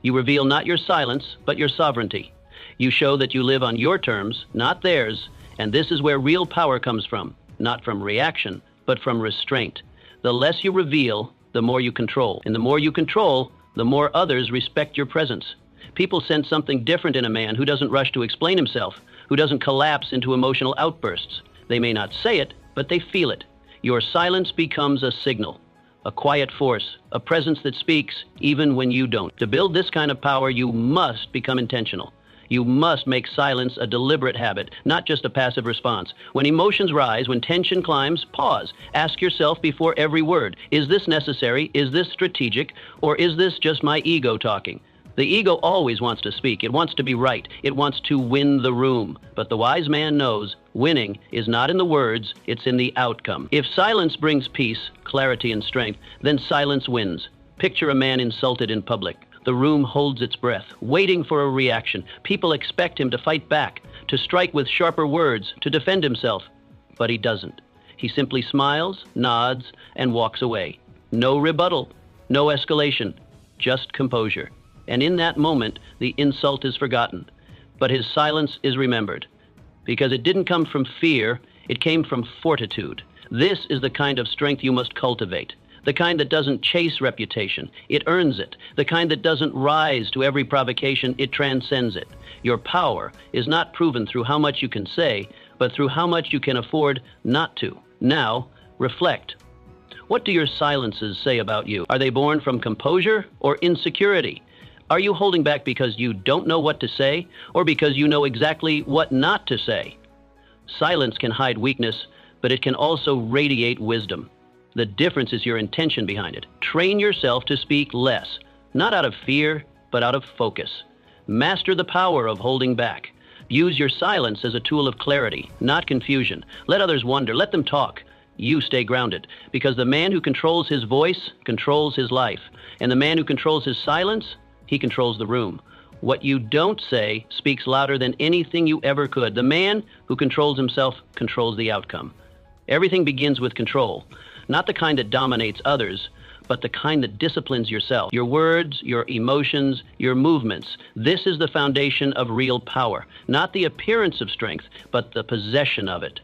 You reveal not your silence, but your sovereignty. You show that you live on your terms, not theirs, and this is where real power comes from, not from reaction, but from restraint. The less you reveal, the more you control. And the more you control, the more others respect your presence. People sense something different in a man who doesn't rush to explain himself, who doesn't collapse into emotional outbursts. They may not say it, but they feel it. Your silence becomes a signal, a quiet force, a presence that speaks even when you don't. To build this kind of power, you must become intentional. You must make silence a deliberate habit, not just a passive response. When emotions rise, when tension climbs, pause. Ask yourself before every word, is this necessary? Is this strategic? Or is this just my ego talking? The ego always wants to speak. It wants to be right. It wants to win the room. But the wise man knows winning is not in the words, it's in the outcome. If silence brings peace, clarity, and strength, then silence wins. Picture a man insulted in public. The room holds its breath, waiting for a reaction. People expect him to fight back, to strike with sharper words, to defend himself. But he doesn't. He simply smiles, nods, and walks away. No rebuttal, no escalation, just composure. And in that moment, the insult is forgotten. But his silence is remembered. Because it didn't come from fear, it came from fortitude. This is the kind of strength you must cultivate. The kind that doesn't chase reputation, it earns it. The kind that doesn't rise to every provocation, it transcends it. Your power is not proven through how much you can say, but through how much you can afford not to. Now, reflect. What do your silences say about you? Are they born from composure or insecurity? Are you holding back because you don't know what to say, or because you know exactly what not to say? Silence can hide weakness, but it can also radiate wisdom. The difference is your intention behind it. Train yourself to speak less, not out of fear, but out of focus. Master the power of holding back. Use your silence as a tool of clarity, not confusion. Let others wonder. Let them talk. You stay grounded, because the man who controls his voice controls his life, and the man who controls his silence, he controls the room. What you don't say speaks louder than anything you ever could. The man who controls himself controls the outcome. Everything begins with control, not the kind that dominates others, but the kind that disciplines yourself. Your words, your emotions, your movements. This is the foundation of real power, not the appearance of strength, but the possession of it.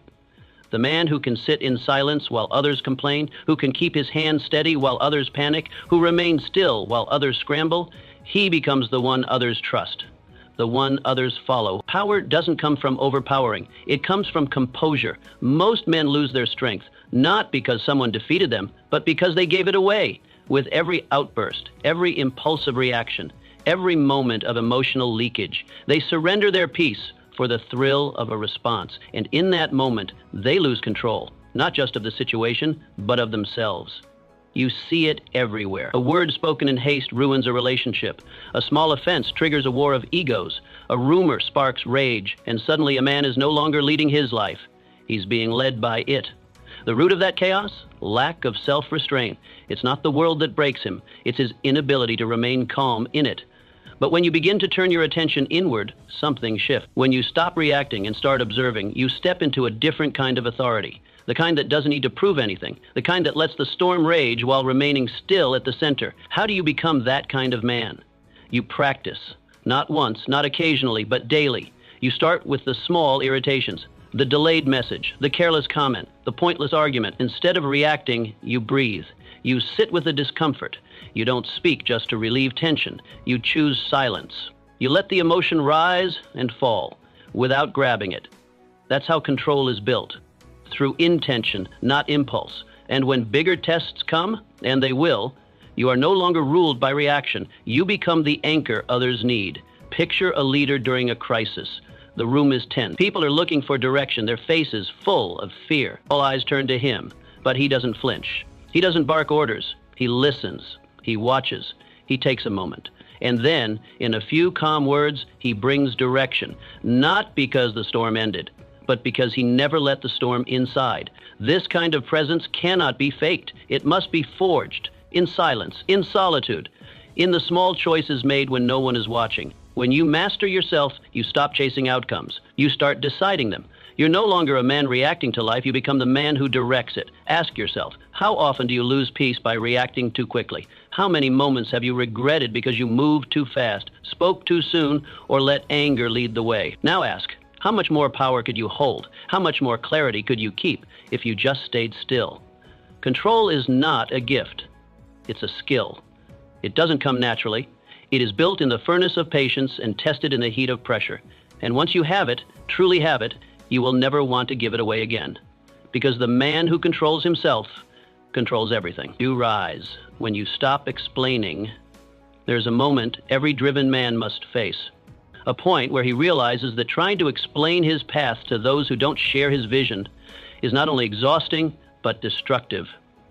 The man who can sit in silence while others complain, who can keep his hands steady while others panic, who remains still while others scramble, he becomes the one others trust, the one others follow. Power doesn't come from overpowering. It comes from composure. Most men lose their strength, not because someone defeated them, but because they gave it away. With every outburst, every impulsive reaction, every moment of emotional leakage, they surrender their peace for the thrill of a response. And in that moment, they lose control, not just of the situation, but of themselves. You see it everywhere. A word spoken in haste ruins a relationship. A small offense triggers a war of egos. A rumor sparks rage, and suddenly a man is no longer leading his life. He's being led by it. The root of that chaos? Lack of self-restraint. It's not the world that breaks him. It's his inability to remain calm in it. But when you begin to turn your attention inward, something shifts. When you stop reacting and start observing, you step into a different kind of authority. The kind that doesn't need to prove anything. The kind that lets the storm rage while remaining still at the center. How do you become that kind of man? You practice. Not once, not occasionally, but daily. You start with the small irritations. The delayed message, the careless comment, the pointless argument. Instead of reacting, you breathe. You sit with the discomfort. You don't speak just to relieve tension. You choose silence. You let the emotion rise and fall without grabbing it. That's how control is built. Through intention, not impulse. And when bigger tests come, and they will, you are no longer ruled by reaction. You become the anchor others need. Picture a leader during a crisis. The room is tense. People are looking for direction, their faces full of fear. All eyes turn to him, but he doesn't flinch. He doesn't bark orders. He listens. He watches. He takes a moment. And then, in a few calm words, he brings direction. Not because the storm ended, but because he never let the storm inside. This kind of presence cannot be faked. It must be forged, in silence, in solitude, in the small choices made when no one is watching. When you master yourself, you stop chasing outcomes. You start deciding them. You're no longer a man reacting to life. You become the man who directs it. Ask yourself, how often do you lose peace by reacting too quickly? How many moments have you regretted because you moved too fast, spoke too soon, or let anger lead the way? Now ask, how much more power could you hold? How much more clarity could you keep if you just stayed still? Control is not a gift. It's a skill. It doesn't come naturally. It is built in the furnace of patience and tested in the heat of pressure. And once you have it, truly have it, you will never want to give it away again. Because the man who controls himself controls everything. You rise. When you stop explaining, there's a moment every driven man must face. A point where he realizes that trying to explain his path to those who don't share his vision is not only exhausting, but destructive.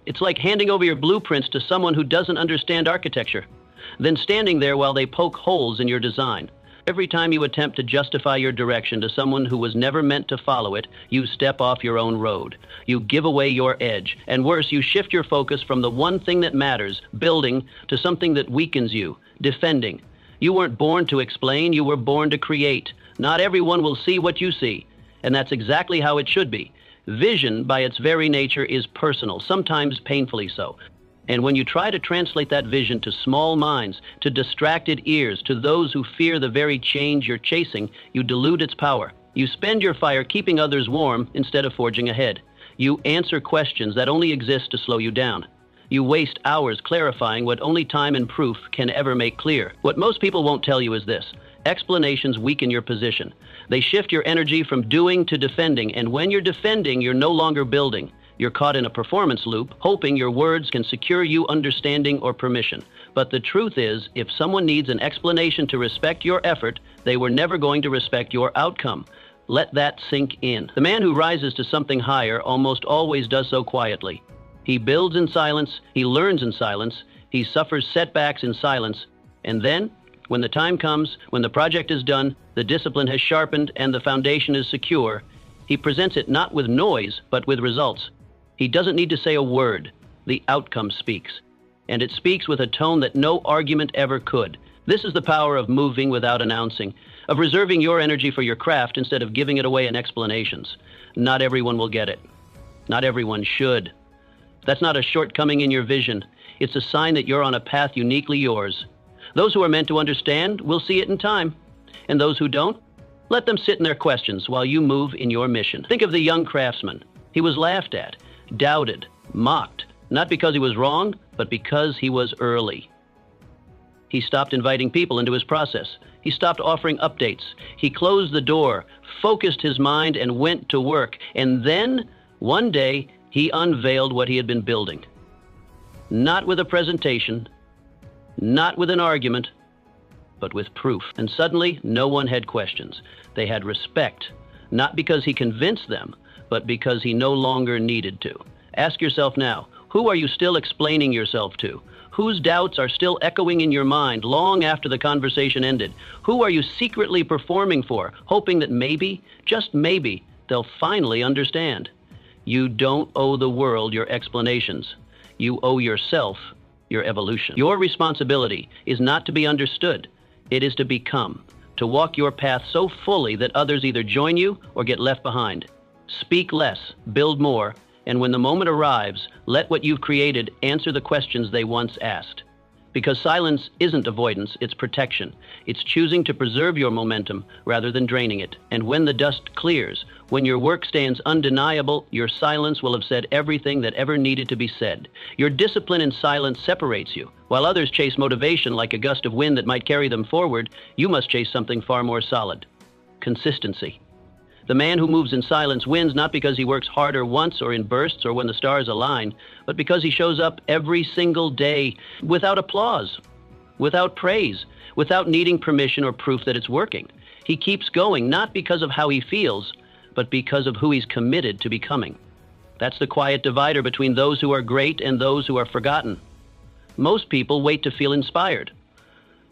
It's like handing over your blueprints to someone who doesn't understand architecture, then standing there while they poke holes in your design. Every time you attempt to justify your direction to someone who was never meant to follow it, you step off your own road. You give away your edge. And worse, you shift your focus from the one thing that matters, building, to something that weakens you, defending. You weren't born to explain, you were born to create. Not everyone will see what you see, and that's exactly how it should be. Vision, by its very nature, is personal, sometimes painfully so. And when you try to translate that vision to small minds, to distracted ears, to those who fear the very change you're chasing, you dilute its power. You spend your fire keeping others warm instead of forging ahead. You answer questions that only exist to slow you down. You waste hours clarifying what only time and proof can ever make clear. What most people won't tell you is this: explanations weaken your position. They shift your energy from doing to defending, and when you're defending, you're no longer building. You're caught in a performance loop, hoping your words can secure you understanding or permission. But the truth is, if someone needs an explanation to respect your effort, they were never going to respect your outcome. Let that sink in. The man who rises to something higher almost always does so quietly. He builds in silence, he learns in silence, he suffers setbacks in silence, and then, when the time comes, when the project is done, the discipline has sharpened, and the foundation is secure, he presents it not with noise, but with results. He doesn't need to say a word. The outcome speaks. And it speaks with a tone that no argument ever could. This is the power of moving without announcing, of reserving your energy for your craft instead of giving it away in explanations. Not everyone will get it. Not everyone should. That's not a shortcoming in your vision. It's a sign that you're on a path uniquely yours. Those who are meant to understand will see it in time. And those who don't, let them sit in their questions while you move in your mission. Think of the young craftsman. He was laughed at, doubted, mocked, not because he was wrong, but because he was early. He stopped inviting people into his process. He stopped offering updates. He closed the door, focused his mind, and went to work. And then, one day, he unveiled what he had been building. Not with a presentation, not with an argument, but with proof. And suddenly, no one had questions. They had respect, not because he convinced them, but because he no longer needed to. Ask yourself now, who are you still explaining yourself to? Whose doubts are still echoing in your mind long after the conversation ended? Who are you secretly performing for, hoping that maybe, just maybe, they'll finally understand? You don't owe the world your explanations. You owe yourself your evolution. Your responsibility is not to be understood. It is to become, to walk your path so fully that others either join you or get left behind. Speak less, build more, and when the moment arrives, let what you've created answer the questions they once asked. Because silence isn't avoidance, it's protection. It's choosing to preserve your momentum rather than draining it. And when the dust clears, when your work stands undeniable, your silence will have said everything that ever needed to be said. Your discipline in silence separates you. While others chase motivation like a gust of wind that might carry them forward, you must chase something far more solid: consistency. The man who moves in silence wins not because he works harder once or in bursts or when the stars align, but because he shows up every single day without applause, without praise, without needing permission or proof that it's working. He keeps going not because of how he feels, but because of who he's committed to becoming. That's the quiet divider between those who are great and those who are forgotten. Most people wait to feel inspired.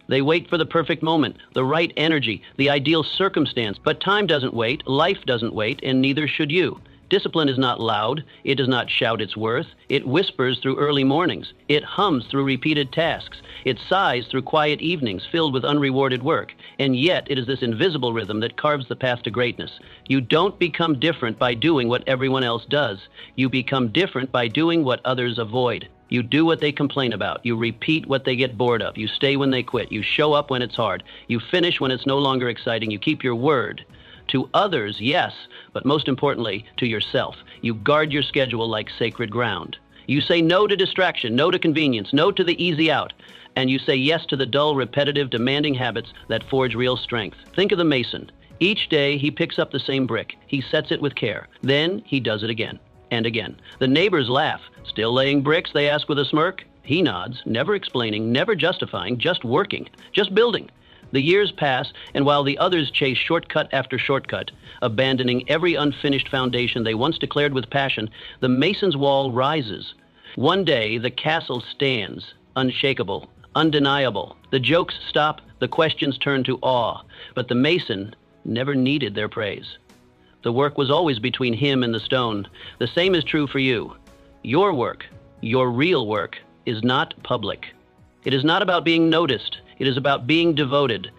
They wait for the perfect moment, the right energy, the ideal circumstance. But time doesn't wait, life doesn't wait, and neither should you. Discipline is not loud. It does not shout its worth. It whispers through early mornings. It hums through repeated tasks. It sighs through quiet evenings filled with unrewarded work. And yet it is this invisible rhythm that carves the path to greatness. You don't become different by doing what everyone else does. You become different by doing what others avoid. You do what they complain about. You repeat what they get bored of. You stay when they quit. You show up when it's hard. You finish when it's no longer exciting. You keep your word. To others, yes, but most importantly, to yourself. You guard your schedule like sacred ground. You say no to distraction, no to convenience, no to the easy out. And you say yes to the dull, repetitive, demanding habits that forge real strength. Think of the mason. Each day, he picks up the same brick. He sets it with care. Then he does it again and again. The neighbors laugh. Still laying bricks, they ask with a smirk. He nods, never explaining, never justifying, just working, just building. The years pass, and while the others chase shortcut after shortcut, abandoning every unfinished foundation they once declared with passion, the mason's wall rises. One day, the castle stands, unshakable, undeniable. The jokes stop, the questions turn to awe. But the mason never needed their praise. The work was always between him and the stone. The same is true for you. Your work, your real work, is not public. It is not about being noticed. It is about being devoted.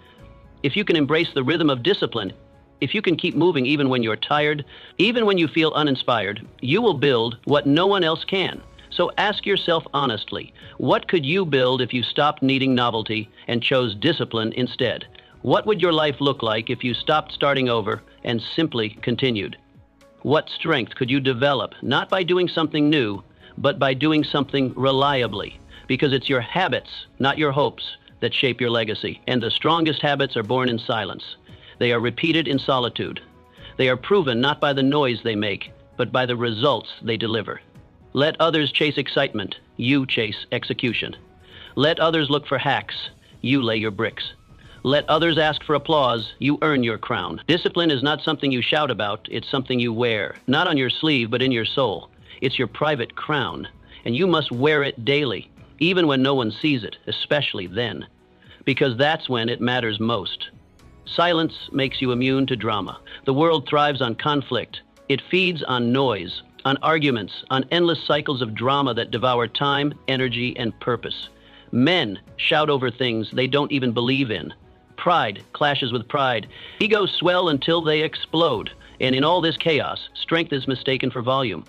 If you can embrace the rhythm of discipline, if you can keep moving even when you're tired, even when you feel uninspired, you will build what no one else can. So ask yourself honestly, what could you build if you stopped needing novelty and chose discipline instead? What would your life look like if you stopped starting over and simply continued? What strength could you develop, not by doing something new, but by doing something reliably, because it's your habits, not your hopes, that shape your legacy. And the strongest habits are born in silence. They are repeated in solitude. They are proven not by the noise they make, but by the results they deliver. Let others chase excitement, you chase execution. Let others look for hacks, you lay your bricks. Let others ask for applause, you earn your crown. Discipline is not something you shout about, it's something you wear, not on your sleeve, but in your soul. It's your private crown, and you must wear it daily, even when no one sees it, especially then, because that's when it matters most. Silence makes you immune to drama. The world thrives on conflict. It feeds on noise, on arguments, on endless cycles of drama that devour time, energy, and purpose. Men shout over things they don't even believe in. Pride clashes with pride. Egos swell until they explode. And in all this chaos, strength is mistaken for volume.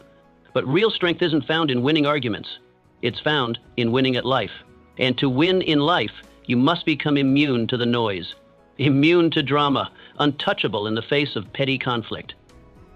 But real strength isn't found in winning arguments. It's found in winning at life. And to win in life, you must become immune to the noise, immune to drama, untouchable in the face of petty conflict.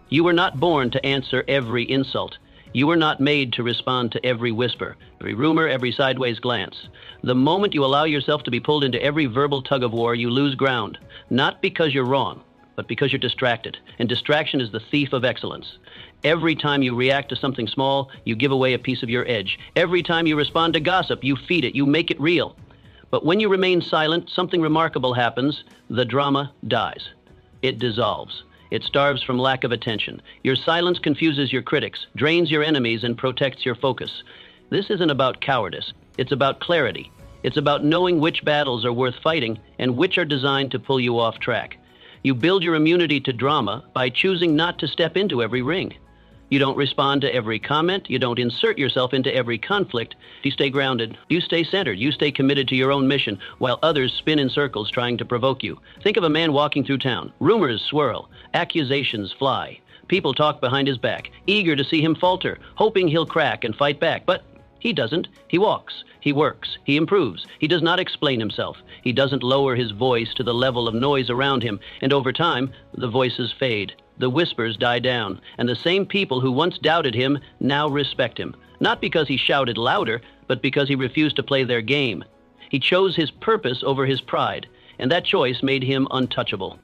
You were not born to answer every insult. You were not made to respond to every whisper, every rumor, every sideways glance. The moment you allow yourself to be pulled into every verbal tug of war, you lose ground, not because you're wrong, but because you're distracted. And distraction is the thief of excellence. Every time you react to something small, you give away a piece of your edge. Every time you respond to gossip, you feed it, you make it real. But when you remain silent, something remarkable happens. The drama dies. It dissolves. It starves from lack of attention. Your silence confuses your critics, drains your enemies, and protects your focus. This isn't about cowardice. It's about clarity. It's about knowing which battles are worth fighting and which are designed to pull you off track. You build your immunity to drama by choosing not to step into every ring. You don't respond to every comment. You don't insert yourself into every conflict. You stay grounded. You stay centered. You stay committed to your own mission while others spin in circles trying to provoke you. Think of a man walking through town. Rumors swirl. Accusations fly. People talk behind his back, eager to see him falter, hoping he'll crack and fight back. But he doesn't. He walks. He works. He improves. He does not explain himself. He doesn't lower his voice to the level of noise around him. And over time, the voices fade. The whispers die down, and the same people who once doubted him now respect him, not because he shouted louder, but because he refused to play their game. He chose his purpose over his pride, and that choice made him untouchable.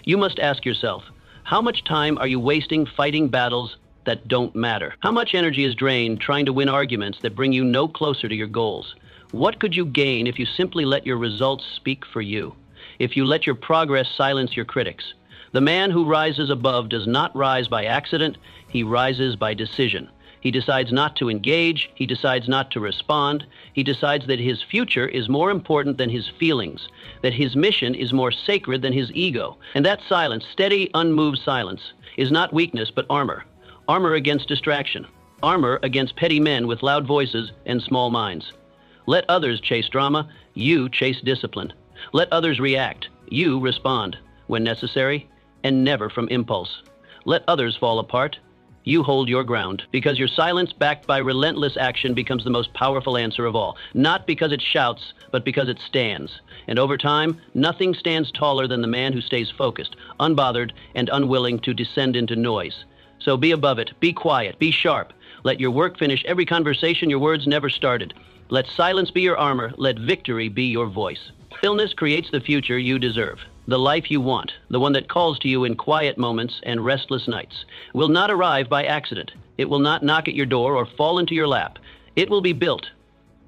You must ask yourself, how much time are you wasting fighting battles that don't matter? How much energy is drained trying to win arguments that bring you no closer to your goals? What could you gain if you simply let your results speak for you? If you let your progress silence your critics? The man who rises above does not rise by accident, he rises by decision. He decides not to engage, he decides not to respond, he decides that his future is more important than his feelings, that his mission is more sacred than his ego. And that silence, steady, unmoved silence, is not weakness but armor. Armor against distraction. Armor against petty men with loud voices and small minds. Let others chase drama, you chase discipline. Let others react, you respond, when necessary, and never from impulse. Let others fall apart. You hold your ground, because your silence backed by relentless action becomes the most powerful answer of all, not because it shouts, but because it stands. And over time, nothing stands taller than the man who stays focused, unbothered, and unwilling to descend into noise. So be above it, be quiet, be sharp. Let your work finish every conversation your words never started. Let silence be your armor, let victory be your voice. Stillness creates the future you deserve. The life you want, the one that calls to you in quiet moments and restless nights, will not arrive by accident. It will not knock at your door or fall into your lap. It will be built,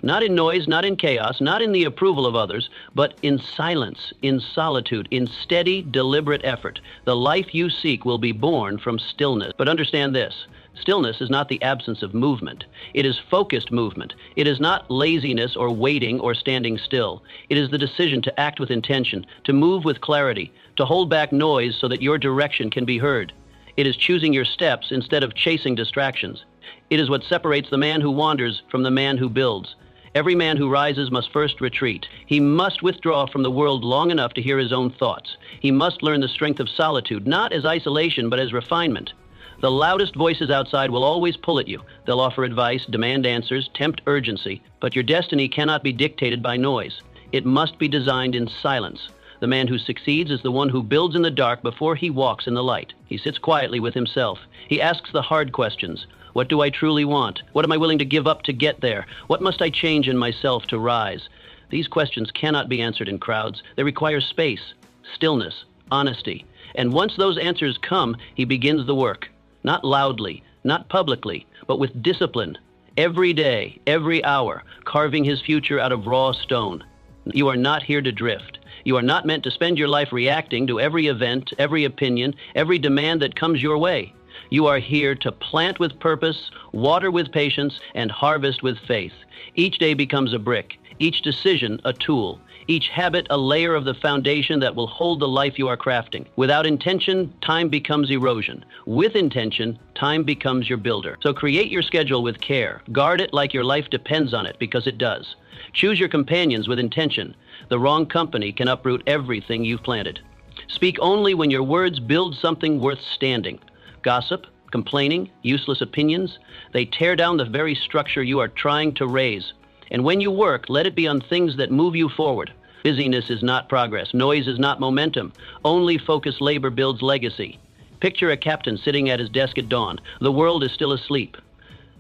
not in noise, not in chaos, not in the approval of others, but in silence, in solitude, in steady, deliberate effort. The life you seek will be born from stillness. But understand this. Stillness is not the absence of movement. It is focused movement. It is not laziness or waiting or standing still. It is the decision to act with intention, to move with clarity, to hold back noise so that your direction can be heard. It is choosing your steps instead of chasing distractions. It is what separates the man who wanders from the man who builds. Every man who rises must first retreat. He must withdraw from the world long enough to hear his own thoughts. He must learn the strength of solitude, not as isolation, but as refinement. The loudest voices outside will always pull at you. They'll offer advice, demand answers, tempt urgency, but your destiny cannot be dictated by noise. It must be designed in silence. The man who succeeds is the one who builds in the dark before he walks in the light. He sits quietly with himself. He asks the hard questions. What do I truly want? What am I willing to give up to get there? What must I change in myself to rise? These questions cannot be answered in crowds. They require space, stillness, honesty. And once those answers come, he begins the work. Not loudly, not publicly, but with discipline. Every day, every hour, carving his future out of raw stone. You are not here to drift. You are not meant to spend your life reacting to every event, every opinion, every demand that comes your way. You are here to plant with purpose, water with patience, and harvest with faith. Each day becomes a brick, each decision a tool, each habit a layer of the foundation that will hold the life you are crafting. Without intention, time becomes erosion. With intention, time becomes your builder. So create your schedule with care. Guard it like your life depends on it, because it does. Choose your companions with intention. The wrong company can uproot everything you've planted. Speak only when your words build something worth standing. Gossip, complaining, useless opinions, they tear down the very structure you are trying to raise. And when you work, let it be on things that move you forward. Busyness is not progress. Noise is not momentum. Only focused labor builds legacy. Picture a captain sitting at his desk at dawn. The world is still asleep.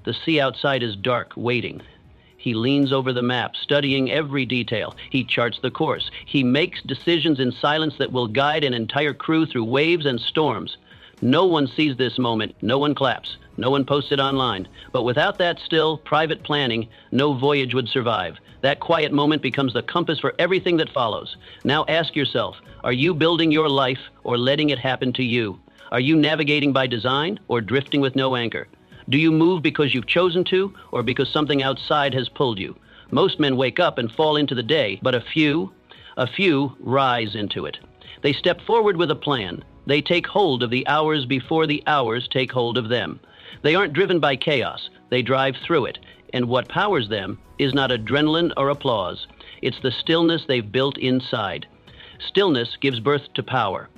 The sea outside is dark, waiting. He leans over the map, studying every detail. He charts the course. He makes decisions in silence that will guide an entire crew through waves and storms. No one sees this moment. No one claps. No one posts it online. But without that still, private planning, no voyage would survive. That quiet moment becomes the compass for everything that follows. Now ask yourself, are you building your life or letting it happen to you? Are you navigating by design or drifting with no anchor? Do you move because you've chosen to, or because something outside has pulled you? Most men wake up and fall into the day, but a few rise into it. They step forward with a plan. They take hold of the hours before the hours take hold of them. They aren't driven by chaos. They drive through it. And what powers them is not adrenaline or applause. It's the stillness they've built inside. Stillness gives birth to power.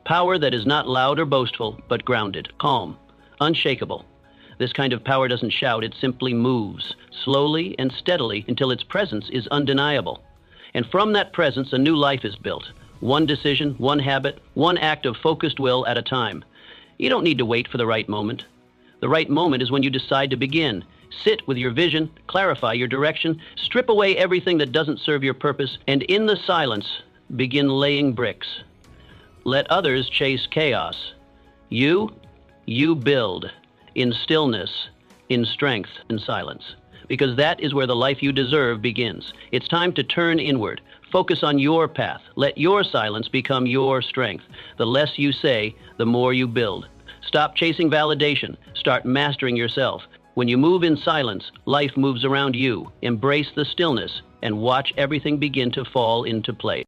Power that is not loud or boastful, but grounded, calm, unshakable. This kind of power doesn't shout, it simply moves, slowly and steadily until its presence is undeniable. And from that presence, a new life is built. One decision, one habit, one act of focused will at a time. You don't need to wait for the right moment. The right moment is when you decide to begin. Sit with your vision, clarify your direction, strip away everything that doesn't serve your purpose, and in the silence, begin laying bricks. Let others chase chaos. You build. In stillness, in strength, in silence. Because that is where the life you deserve begins. It's time to turn inward. Focus on your path. Let your silence become your strength. The less you say, the more you build. Stop chasing validation. Start mastering yourself. When you move in silence, life moves around you. Embrace the stillness and watch everything begin to fall into place.